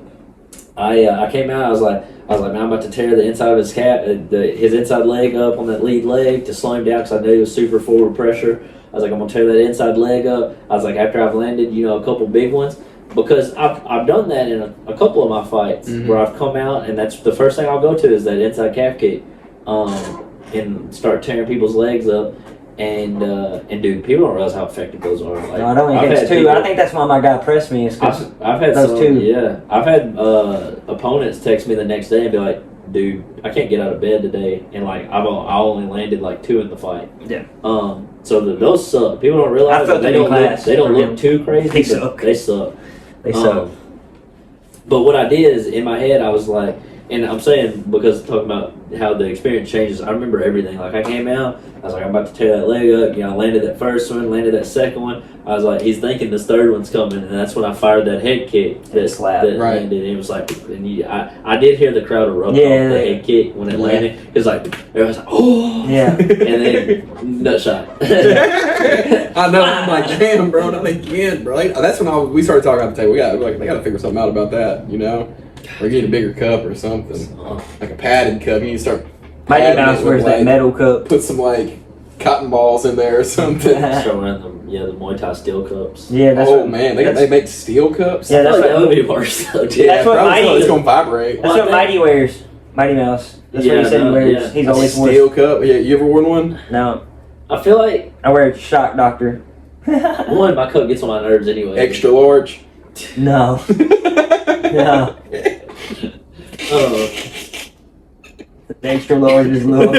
I came out. I was like, man, I'm about to tear the inside of his his inside leg up on that lead leg to slow him down because I knew he was super forward pressure. I was like, I'm gonna tear that inside leg up. I was like, after I've landed, a couple big ones, because I've done that in a couple of my fights where I've come out and that's the first thing I'll go to is that inside calf kick, and start tearing people's legs up. And dude, people don't realize how effective those are. Like, no, I don't think it's 2. I think that's why my guy pressed me. I've had those 2. Yeah, I've had opponents text me the next day and be like, "Dude, I can't get out of bed today," and like I only landed like 2 in the fight. Yeah. So those suck. People don't realize that they don't look too crazy. They suck. They suck. They suck. But what I did is in my head I was like, and I'm saying because talking about how the experience changes, I remember everything. Like I came out, I was like, I'm about to tear that leg up. I landed that first one, landed that second one. I was like, he's thinking this third one's coming, and that's when I fired that head kick that landed. And it was like, and I did hear the crowd erupt off the head kick when it landed. It was like, everyone's like, oh, yeah, and then nut shot. I know. I'm like, damn, bro, not again, bro. That's when we started talking at the table. They got to figure something out about that, Or get a bigger cup or something, like a padded cup. You need to start. Mighty Mouse wears that metal cup. Put some cotton balls in there or something. Throw in the Muay Thai steel cups. Yeah, that's man, they make steel cups. Yeah, that's that would be worse though. That's what Mighty. It's gonna vibrate. That's what Mighty wears. Mighty Mouse. That's what he said he wears. Yeah. He's always worn steel cup. Yeah, you ever worn one? No. I feel like I wear a Shock Doctor. one, my cup gets on my nerves anyway. Extra large. No. No. The extra large is a little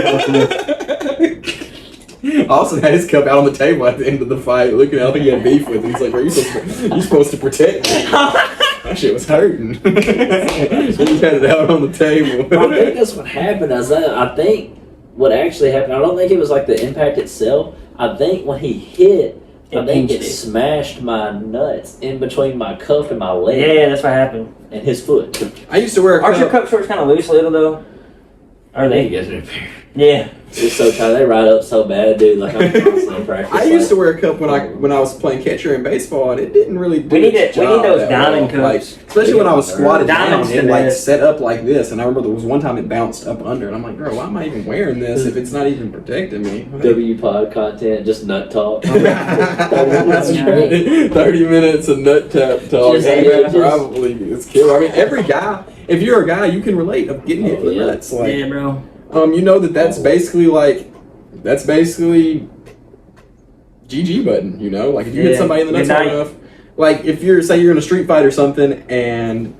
Austin had his cup out on the table at the end of the fight, looking at it. I think he had beef with him. He's like, "Bro, you supposed to protect me." That shit was hurting. So he had it out on the table. I think that's what happened. I think what actually happened, I don't think it was like the impact itself. I think when he hit, I think it smashed my nuts in between my cup and my leg. Yeah, that's what happened. And his foot. I used to wear a cup. Aren't your cup shorts kind of loose a little though? Are They they? get it. Yeah. It's so tight. They ride up so bad, dude. Like I'm constantly practicing. I used to wear a cup when I was playing catcher in baseball, and it didn't really do We need its we need job those that diamond well. cups. Like, especially when I was squatted down, Diamond's it the like best. set up like this, and I remember there was one time it bounced up under, and I'm like, bro, why am I even wearing this if it's not even protecting me? W pod content, just nut talk. 30 minutes of nut tap talk. Just- That just- probably is killer. I mean, every guy, if you're a guy, you can relate of getting hit in the Yeah. nuts. Like, Yeah, bro. you know that's basically GG button. You know, like if you hit Yeah. somebody in the nuts Good hard night. enough, like if you're say you're in a street fight or something, and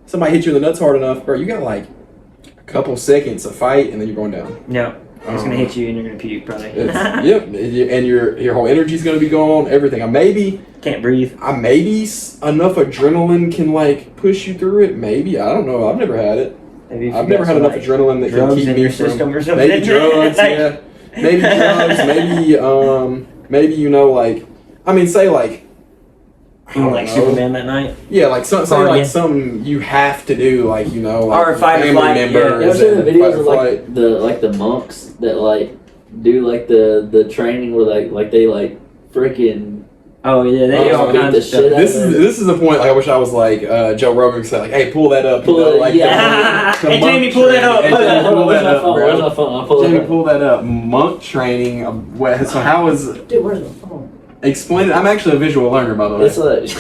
somebody hits you in the nuts hard enough, bro, you got like a couple seconds of fight, and then you're going down. No. It's gonna hit you and you're gonna puke probably. Yep, and your whole energy's gonna be gone. Everything. Can't breathe. Enough adrenaline can like push you through it. Maybe I don't know. I've never had it. Maybe if I've you never got had some, enough like, adrenaline that can drugs keep in me your from system or something. maybe drugs. Like- Yeah, maybe drugs. Maybe you know like I mean say like I You don't like know. Superman that night? Yeah, like say Partying. like something you have to do, like you know, like Or fight or family flight, yeah. You ever members seen the and videos fight of or flight. the monks that like do like the training where they like freaking Oh yeah, they do all beat kinds the of stuff. shit out This is the point. Like I wish I was like Joe Rogan said, like, "Hey, pull that up." Pull you know, it- like yeah. the Hey, monk Jamie, pull that up. training. Hey, Hold on, Jamie, pull where's that my up, phone? bro. Where's my phone? I'll pull it Jamie, up. pull that up. Monk training. So how is Dude, where's my phone? explain it? I'm actually a visual learner, by the way. It's like.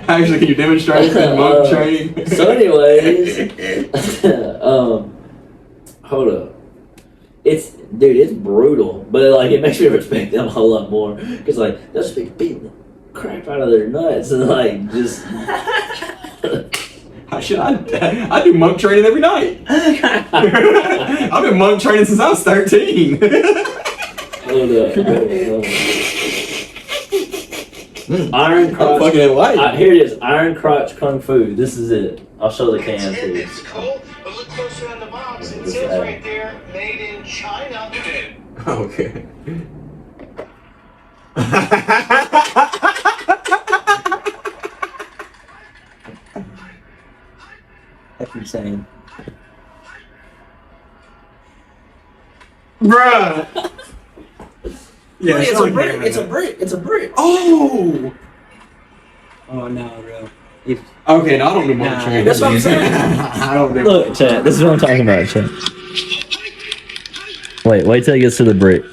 Actually, can you demonstrate monk training? So, anyways, hold up. It's brutal, but like it makes me respect them a whole lot more because like they'll just be beating the crap out of their nuts and like just. I do monk training every night. I've been monk training since I was 13. Hold up. Iron I'm crotch. fucking enlightened. Here it is. Iron crotch kung fu. This is it. I'll show the can too. It's cool, but look closer on the box. It This says ad. right there, made in China. Okay. That's insane. Bruh. Yeah, It's a brick. It's a brick. It's a brick. Oh. Oh no, bro. Okay, now I don't do monk Nah. training. That's what I'm saying. I don't do. Look, chat. This is what I'm talking about, chat. Wait till it gets to the brick.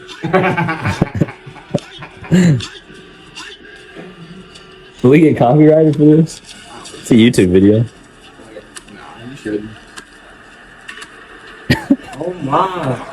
Will we get copyrighted for this? It's a YouTube video. Nah, you shouldn't. Oh my.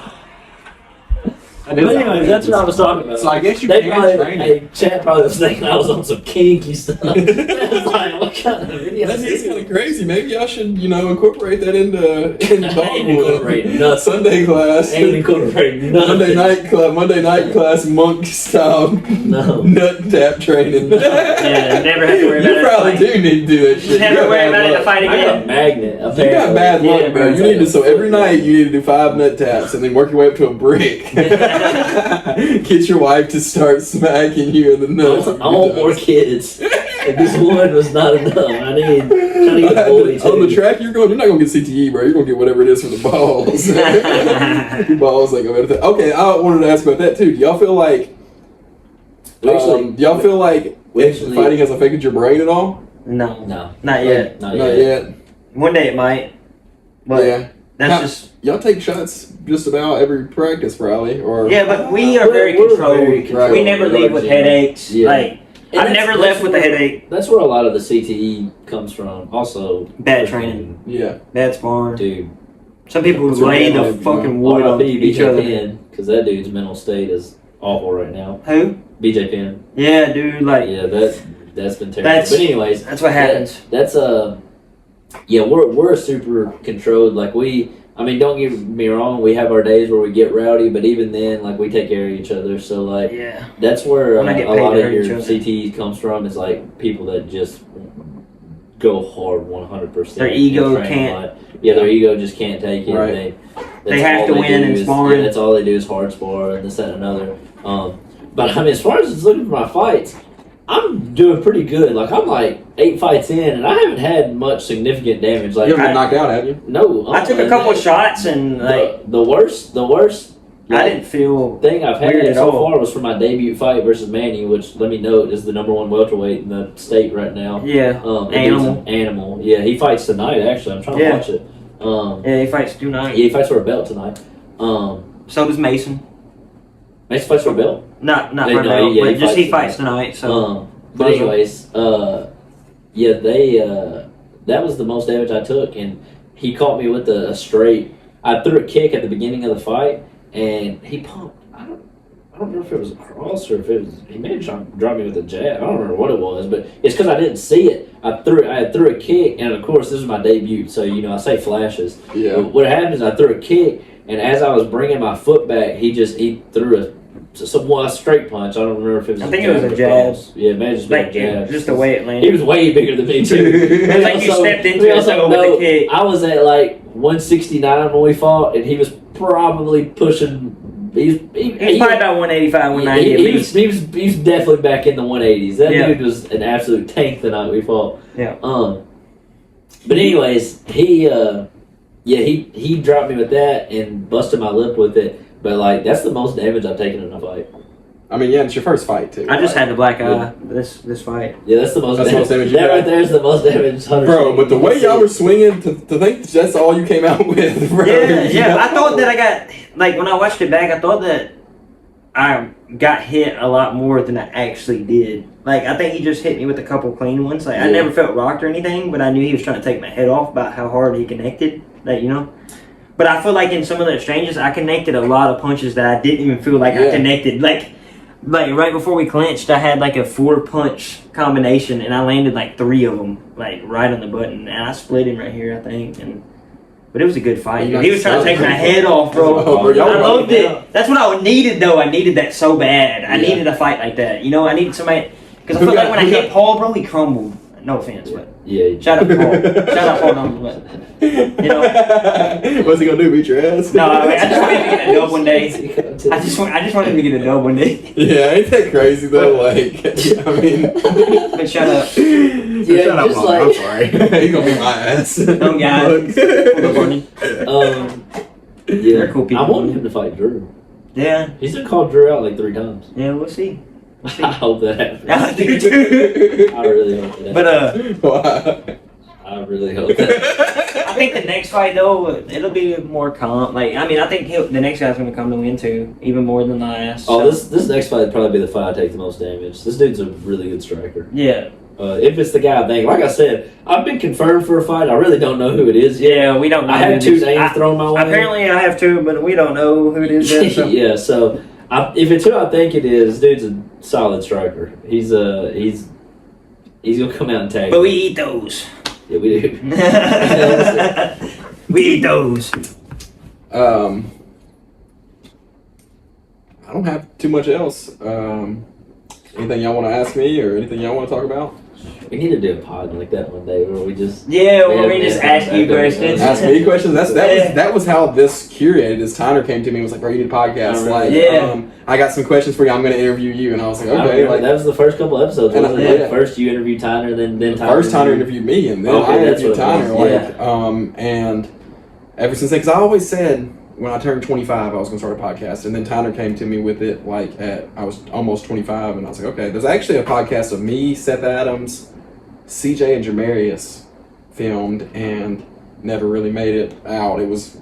But But anyways, that's what I was talking about. So I guess you They can probably, train it. hey, chat probably was thinking I was on some kinky stuff. I was like, what kind of video That's is kind of crazy. Maybe I should, incorporate that into Ain't incorporating nothing. Sunday class. Ain't incorporating nothing. Monday night class, monk style No. nut tap training. Yeah, never have to worry about You it. probably Like, do need to do that shit. never You got worry bad about it in luck. a fight I got a again. magnet. You got apparently. bad luck, Yeah, bro. it's You like need to. a So every foot. night you need to do 5 nut taps and then work your way up to a brick. Get your wife to start smacking you in the nuts. I want more kids. If this one was not enough, I need a boy too. On the track you're going, you're not gonna get CTE, bro. You're gonna get whatever it is from the balls. Your balls ain't gonna be able to. Okay, I wanted to ask about that too. Do y'all feel like? We actually- do y'all feel like we actually- fighting has affected your brain at all? No, No, not yet. not Not yet. yet. One day it might. But Yeah. that's How- just. Y'all take shots just about every practice, probably, or Yeah, but we are very We're controlled. very controlled. We never leave with headaches. Yeah. Like, And I've that's- never that's left with a where- headache. That's where a lot of the CTE comes from. Also, Bad training. yeah. Bad sparring. dude. Some people That's lay what I the like, fucking wood on RIP each BJ other. Penn, because that dude's mental state is awful right now. Who? BJ Penn. Yeah, dude. Like, Yeah, that's been terrible. That's- But anyways, that's what happens. That's yeah, we're super controlled. Like I mean, don't get me wrong, we have our days where we get rowdy, but even then, like we take care of each other. So like Yeah. that's where When I get a paid lot to of hurt your each other. CTE comes from. Is like people that just go hard 100%. Their ego in training. can't- Like, yeah, their ego just can't take it. Right. That's have all to they win do in is- sparring. Yeah, that's all they do is hard spar and this, that, and another. But I mean, as far as looking for my fights, I'm doing pretty good. Like I'm like 8 fights in, and I haven't had much significant damage. Like You haven't been knocked out, have you? no, I took a couple shots and like the worst. I didn't feel thing I've weird had at so all. far was for my debut fight versus Manny, which let me note is the #1 welterweight in the state right now. Yeah, Animal. Animal. Yeah, he fights tonight. Actually, I'm trying to watch it. Yeah, he fights tonight. Yeah, he fights for a belt tonight. So does Mason. Mason fights for a belt. Not for No, a belt, yeah, but he just he fights fights tonight. So, But anyways, yeah, that was the most damage I took, and he caught me with a straight. I threw a kick at the beginning of the fight, and he pumped. I don't know if it was a cross or if it was. He may have dropped me with a jab. I don't remember what it was, but it's because I didn't see it. I threw a kick, and of course this is my debut, so I say flashes. Yeah. But what happened is I threw a kick, and as I was bringing my foot back, he threw a straight punch. I don't remember if it was. I think it was a jab. Yeah, maybe just a jab. Just the way it landed. He was way bigger than me too. It was like you stepped into it with the kick. I was at like 169 when we fought, and he was probably pushing. He's probably about 185, 190 at least. He was definitely back in the 180s. That Yeah. dude was an absolute tank the night we fought. Yeah. But anyways, he dropped me with that and busted my lip with it. But like that's the most damage I've taken in a fight. I mean, yeah, it's your first fight too. I just right? had the black eye this fight. Yeah, that's the most That's the most damage you That got? right there is the most damage. Bro, but the way y'all were swinging, to think that's all you came out with, bro. Yeah. I thought that I got, like, when I watched it back, I thought that I got hit a lot more than I actually did. Like, I think he just hit me with a couple clean ones. Like, I Yeah. never felt rocked or anything, but I knew he was trying to take my head off about how hard he connected. Like, But I feel like in some of the exchanges, I connected a lot of punches that I didn't even feel like I Yeah. connected. Like right before we clinched, I had like a 4-punch combination, and I landed like 3 of them, like right on the button, and I split him right here, I think. But it was a good fight. You He was trying to take my head off, bro. Oh, bro, y'all I loved were- it. That's what I needed, though. I needed that so bad. I Yeah. needed a fight like that. I needed somebody, because I Who felt got- like when I who hit got- Paul, bro, he crumbled. No offense, but Yeah. shout out Paul. Shout out Paul Dunn. What's he gonna do? Beat your ass? No, I just wanted him to get a dub one day. I just wanted him to get a dub one day. Yeah, ain't that crazy though? Like, I mean, But shut up. Yeah, shut up, just Mom. like- I'm sorry. He's gonna beat my ass. Dumb guy. Look. Good morning. Yeah, They're cool people. I want him to fight Drew. Yeah, He's been called Drew out like 3 times. yeah, we'll see. I hope that happens. I do too. I really hope that happens. But I really hope that. I think the next fight though, it'll be more calm. Like, I mean, I think the next guy's gonna come to win too, even more than the last. Oh, so- this next fight would probably be the fight I take the most damage. This dude's a really good striker. Yeah, If it's the guy I think, like I said, I've been confirmed for a fight. I really don't know who it is yet. yeah, we don't know. I who have it 2 is. names thrown my way. Apparently, I have 2, but we don't know who it is yet. So. Yeah, so if it's who I think it is, dude's a solid striker. He's gonna come out and tag. But we eat those. Yeah, we do. We eat those. I don't have too much else. Anything y'all want to ask me or anything y'all want to talk about? We need to do a pod like that one day where we just Yeah, well, we Yeah, just yeah, ask you yeah. questions. Ask me questions. Yeah. That was how this curated. As Tyner came to me and was like, "Bro, you need a podcast." Like, Yeah. I got some questions for you. I'm going to interview you, and I was like, I "Okay." remember Like, that was the first couple episodes. And Wasn't I- it? yeah. First you interviewed Tyner, then Tyner. first Tyner interviewed me, and then Okay, I that's interviewed what it Tyner. was. Like, and ever since then, because I always said when I turned 25, I was going to start a podcast, and then Tyner came to me with it. Like, I was almost 25, and I was like, "Okay." There's actually a podcast of me, Seth Adams, CJ, and Jamarius filmed, and never really made it out. It was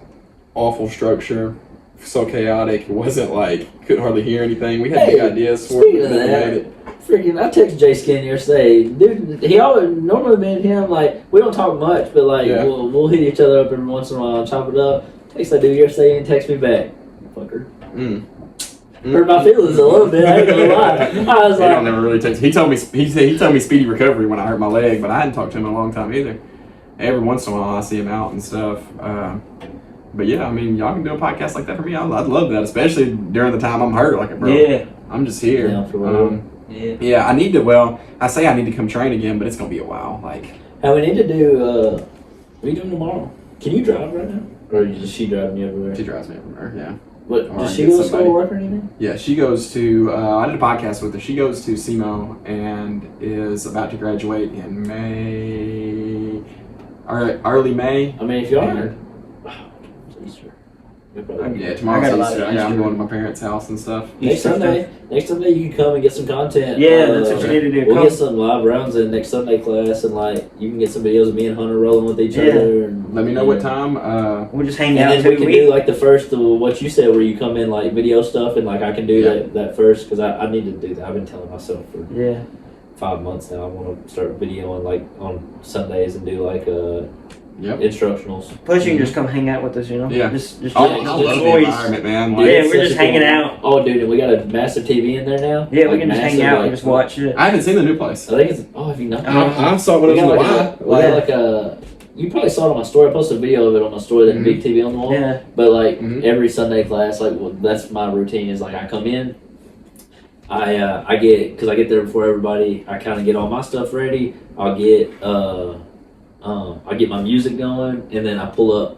awful structure, so chaotic. It wasn't like couldn't hardly hear anything. We had big ideas for it, Speaking but of never that, made it. freaking, I text Jay Skin yesterday. Dude, he always normally me and him like we don't talk much, but like Yeah. we'll hit each other up every once in a while, chop it up. Text that dude yesterday and text me back, fucker. Hurt my feelings a little bit. I ain't gonna lie. I was I like, never really text. He told me speedy recovery when I hurt my leg, but I hadn't talked to him in a long time either. Every once in a while, I see him out and stuff. But yeah, I mean, y'all can do a podcast like that for me. I'd love that, especially during the time I'm hurt, like bro. Yeah. I'm just here. Yeah, for real. Yeah. Yeah, I need to. Well, I say I need to come train again, but it's gonna be a while. Like, hey, we need to do. What are you doing tomorrow? Can you drive right now, or is she driving you everywhere? she drives me everywhere. Yeah. What, Or does she get go to somebody. school or work or anything? Yeah, she goes to. I did a podcast with her. She goes to SEMO and is about to graduate in May, early May. I mean, if you are. And- It's Easter. You're probably- Yeah, tomorrow's I got a lot Easter. of I'm Easter. going to my parents' house and stuff. Next Sunday you can come and get some content. Yeah, that's what you need to do. We'll Come. get some live rounds in next Sunday class, and like you can get some videos of me and Hunter rolling with each Yeah. other. And Let me know what time. We'll just hang And out then we 2 can weeks. do like the first of what you said, where you come in like video stuff, and like I can do Yeah. that first because I need to do that. I've been telling myself for Yeah. 5 months now. I want to start videoing like on Sundays and do like Yep. instructionals. Plus, you can just come hang out with us, you know? Yeah. Just I Yeah, love the boys. environment, man. Yeah, Like, It's we're such just a cool- hanging out. Oh, dude, and we got a massive TV in there now. Yeah, we Like, can just hang massive, out like, and just watch it. I haven't seen the new place. I think it's. Oh, have you not? I saw what We it was got in like the we got like a. You probably saw it on my story. I posted a video of it on my story. That Mhm. big TV on the wall. Yeah. But like Mhm. every Sunday class, like that's my routine. Is like I come in. I get because I get there before everybody. I kind of get all my stuff ready. I get my music going, and then I pull up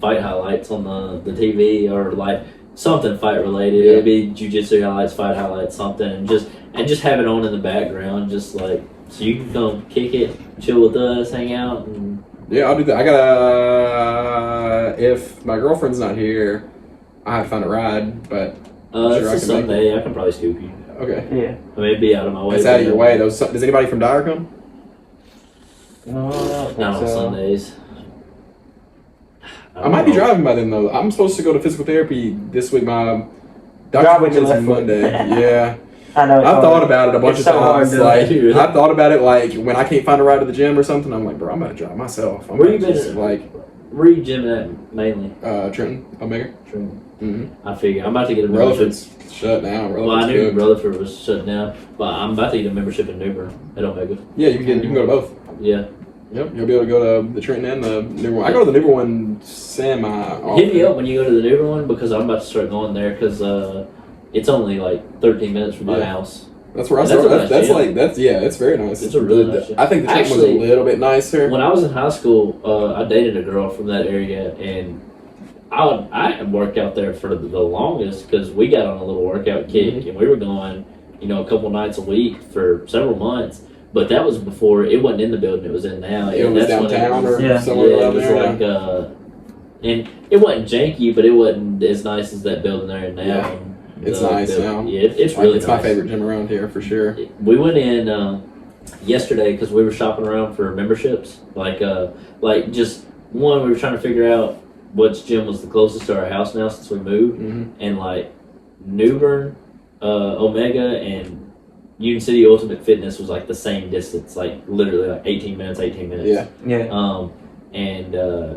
fight highlights on the TV or like something fight related. Yeah. It'd be jiu-jitsu highlights, fight highlights, something, and just have it on in the background, just like so you can come kick it, chill with us, hang out, and Yeah, I'll do that. I gotta. If my girlfriend's not here, I have to find a ride. But Sure, I it's a can make Sunday. I can probably scoop you. okay, Yeah. I mean, it'd be out of my way. it's out of your way. Does anybody from Dyer come? Not on Sundays. I might be driving by then though. I'm supposed to go to physical therapy this week. My Drive doctor with your is left foot. Monday. Yeah, I know. It's I've hard. thought about it a bunch It's of so hard times. to- Like Yeah. I've thought about it. Like when I can't find a ride to the gym or something, I'm like, bro, I'm about to drive myself. I'm Where about you to been just, at? like Where you gymming at mainly? Trenton, Omega. Mm-hmm. I figure I'm about to get a membership. Rutherford's shut down. Well, I Rutherford's knew good. Rutherford was shut down, but I'm about to get a membership in New Bern at Omega. Yeah, you can go to both. Yeah, Yep, you'll be able to go to the Trenton and the New one. I go to the New one semi. hit me up when you go to the New Bern one because I'm about to start going there because it's only like 13 minutes from my Yeah. house. That's where I That's a started. nice That's gym. like that's yeah, it's very nice. It's a really nice gym. I think the Trenton was Actually, a little bit nicer. When I was in high school, I dated a girl from that area, and I had worked out there for the longest because we got on a little workout kick, and we were going, a couple nights a week for several months. But that was before it wasn't in the building; it was in now. It was That's when downtown or Yeah. somewhere it around was there. like, and it wasn't janky, but it wasn't as nice as that building there now. Yeah. It's nice now. Yeah, it's really It's nice. my favorite gym around here for sure. We went in yesterday because we were shopping around for memberships. Like just one, we were trying to figure out which gym was the closest to our house now since we moved, Mm-hmm. and like New Bern, Omega, and Union City Ultimate Fitness was like the same distance, like literally like 18 minutes. Yeah. Yeah.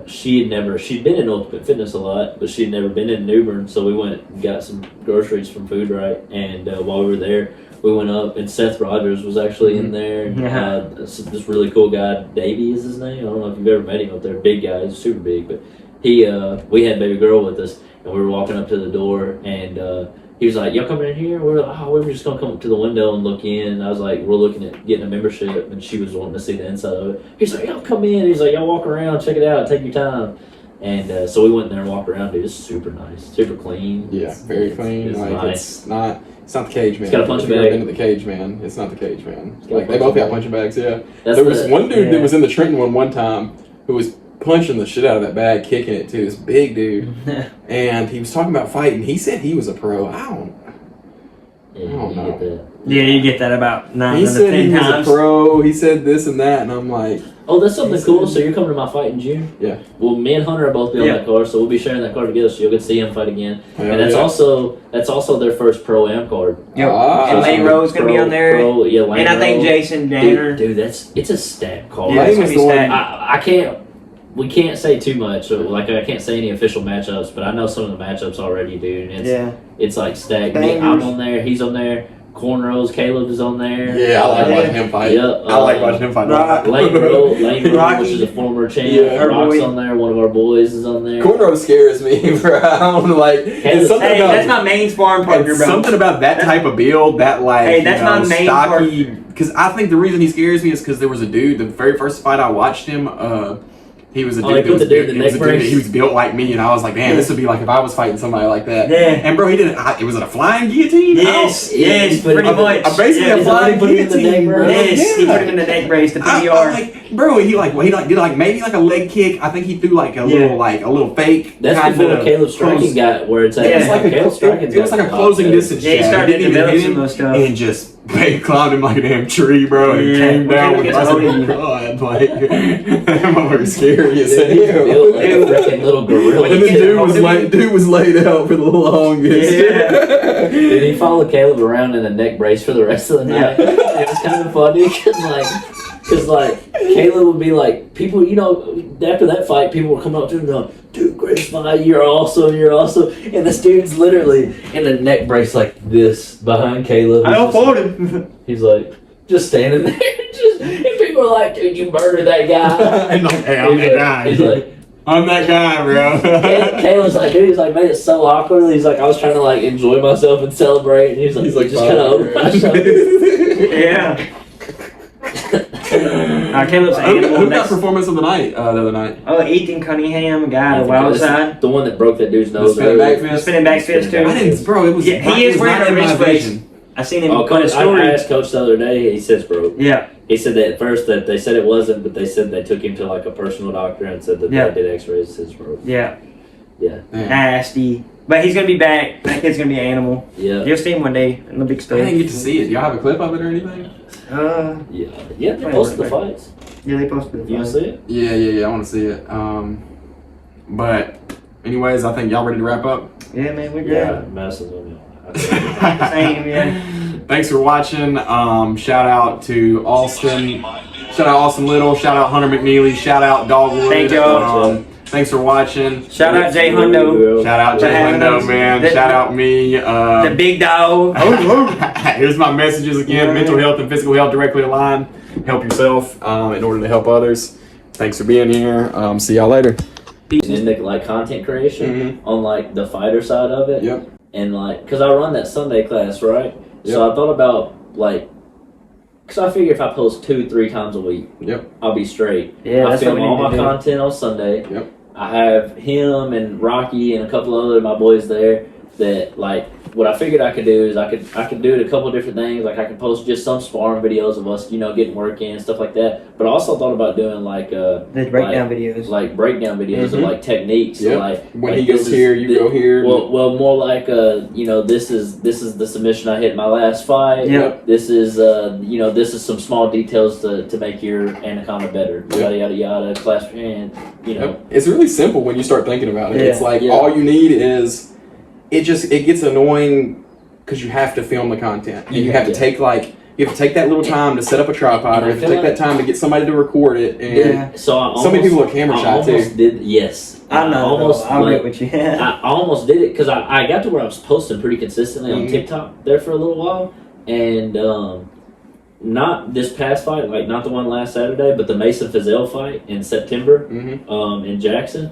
She'd been in Ultimate Fitness a lot, but she'd never been in New Bern, so we went and got some groceries from Food Right, and while we were there, we went up, and Seth Rogers was actually in there, and Yeah. this really cool guy, Davey is his name, I don't know if you've ever met him up there, big guy, he's super big, but we had baby girl with us, and we were walking up to the door, and he was like, y'all coming in here? We were just going to come up to the window and look in. And I was like, we're looking at getting a membership. And she was wanting to see the inside of it. He's like, y'all come in. He's like, y'all walk around, check it out, take your time. And so we went in there and walked around. Dude, it's super nice, super clean. Yeah, very clean. It's Like nice. it's not the cage man. It's got a punching If you've ever bag. been to the cage man, it's not the cage man. got a Like they punching both got bag. punching bags. Yeah. That's There was the- one dude that yeah. was in the Trenton one time who was punching the shit out of that bag, kicking it too. This big dude, and he was talking about fighting. He said he was a pro. Yeah, Oh, you no. get that. Yeah, you get that about 9 He out of said 10 he was times. a pro. He said this and that, and I'm like, Oh, that's something cool. So you're coming to my fight in June? Yeah. Well, me and Hunter are both be on Yeah. that card, so we'll be sharing that card together. So you'll get to see him fight again. hell And that's yeah. also their first pro am card. Yep. Ah. And Lane Rowe's going to be on there. Yeah, Lane And I think Rowe. Jason Danner. Dude, it's a stat card. Yeah, it's Lane going was to the be one- stacked. We can't say too much. So, like I can't say any official matchups, but I know some of the matchups already, dude. And it's like stacked. I'm Bangers. on there. He's on there. Cornrows. Caleb is on there. yeah, I like Yeah. watching him fight. Yeah, I like watching him fight. Rock. Lane Rowe, Rocky. which is a former champ. Yeah. Our Rock's boy. on there. One of our boys is on there. Cornrow scares me, bro. I don't like. It's something Hey, about, that's my main sparring partner, it's bro. something about that type of build, that like, Hey, that's my main stocky. Because I think the reason he scares me is because there was a dude. The very first fight I watched him, He was a Oh, he put the dude in the neck brace? He was built like me, and I was like, man, this would be like if I was fighting somebody like that. Yeah. And bro, he didn't. Was it a flying guillotine? Yes, yes, pretty much. Basically a flying put him in the guillotine, neck bro. brace? Yes, he put him in the neck brace, the PBR. Like, bro, he did like maybe like a leg kick. I think he threw like a little fake. That's before Caleb Striking got where it's at. Yeah. It's like It was like a closing distance. Yeah, he jab. started Didn't even hit developing him, those stuff. and just climbed him like a damn tree, bro, and came down with. I was like, oh god, like that motherfucker's scary as hell. Built like a freaking little gorilla. And then dude was laid out for the longest. Yeah. Did he follow Caleb around in a neck brace for the rest of the night? It was kind of funny because Caleb would be like, people, after that fight, people were coming up to him and going, dude, great fight, you're awesome. And this dude's literally in a neck brace like this behind Caleb. I don't fold him. He's like, just standing there. And people are like, dude, you murdered that guy. And like, hey, I'm that guy. He's like, I'm that guy, bro. Caleb's like, dude, he's like, made it so awkward. He's like, I was trying to like enjoy myself and celebrate. And he's like just kind of over my shoulder. Yeah. Caleb's Who got performance of the night the other night? Oh, Ethan Cunningham, guy, the wild side. The one that broke that dude's The nose. spinning back fist? Spinning back fist, too. I didn't, bro, it was. Yeah, he is it was wearing not a in my wrist brace. vision. I seen him Oh, on a I story. asked Coach the other day. He says broke. Yeah. He said that at first that they said it wasn't, but they said they took him to like a personal doctor and said that they did X-rays. His broke. Yeah. Yeah. Nasty. But he's gonna be back. That kid's gonna be an animal. Yeah. You'll see him one day in the big I stuff. didn't get to see it. Do y'all have a clip of it or anything? Yeah. They posted the fights. Yeah, they posted it. You want to see it? Yeah. I want to see it. But anyways, I think y'all ready to wrap up. Yeah, man, we're Yeah. good. Madison's on me. Same, yeah. Thanks for watching. Shout out to Austin. Shout out Austin Little. Shout out Hunter McNeely. Shout out Dogwood. Thank y'all. Thanks for watching. Shout out Jay Hundo. Shout out Jay Hundo, man. Shout out me. The big dog. Here's my messages again. Mental health and physical health directly aligned. Help yourself in order to help others. Thanks for being here. See y'all later. And like content creation on like the fighter side of it. Yep. And like, cause I run that Sunday class, right? Yep. So I thought about like, cause I figure if I post 2-3 times a week, I'll be straight. Yeah, I that's film what we all need my to do. content on Sunday. Yep. I have him and Rocky and a couple other of my boys there that like. What I figured I could do is I could do it a couple of different things. Like I could post just some sparring videos of us, getting work in, stuff like that. But I also thought about doing like The breakdown videos. like breakdown videos of like techniques. Yep. So, like When like he goes here, you go here. Well, more like this is the submission I hit in my last fight. Yep. This is this is some small details to make your anaconda better. Yep. Yada yada yada. Clasp your hand. It's really simple when you start thinking about it. Yeah. It's like all you need is it gets annoying because you have to film the content and you have to take that little time to set up a tripod, or you have to take that time to get somebody to record it. And so many people are camera shy too. Yes. I'm not. I'll get with you. I almost did it because I got to where I was posting pretty consistently on TikTok there for a little while, and not this past fight, like not the one last Saturday, but the Mason Fizell fight in September in Jackson.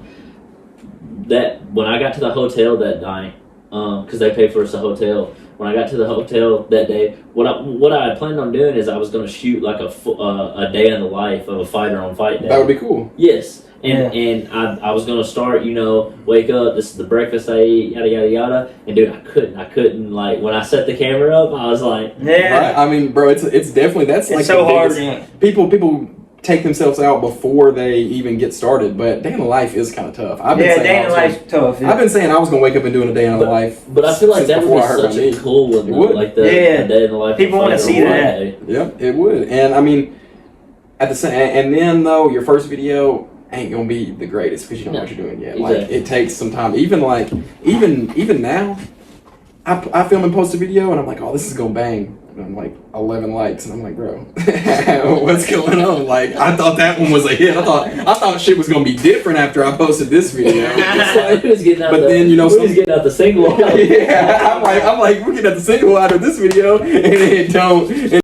That when I got to the hotel that night, because they paid for us a hotel. When I got to the hotel that day, what I had planned on doing is I was going to shoot like a day in the life of a fighter on fight day. That would be cool. Yes. And I was gonna start, wake up, this is the breakfast I eat, yada yada yada. And dude, I couldn't like when I set the camera up, I was like, yeah. Right? I mean, bro, it's definitely that's It's like so the hard. biggest- People take themselves out before they even get started, but day in the life is kind of tough. I've been saying day in the life's tough. I've been saying I was gonna wake up and doing a day in the life. But I feel like since that before would I hurt be my such a knee. cool one, It though, would. like the day in the life. People of wanna fighter see on one that. day. Yep, it would. And I mean, at the same, and then though your first video ain't gonna be the greatest because you don't know what you're doing yet. Like Exactly. it takes some time. Even now, I film and post a video and I'm like, oh, this is gonna bang. And I'm like 11 likes and I'm like, bro, what's going on? Like I thought that one was a hit. I thought shit was gonna be different after I posted this video. He was getting out But then, he was getting out the single. Yeah, I'm like, we're getting at the single out of this video, and it don't.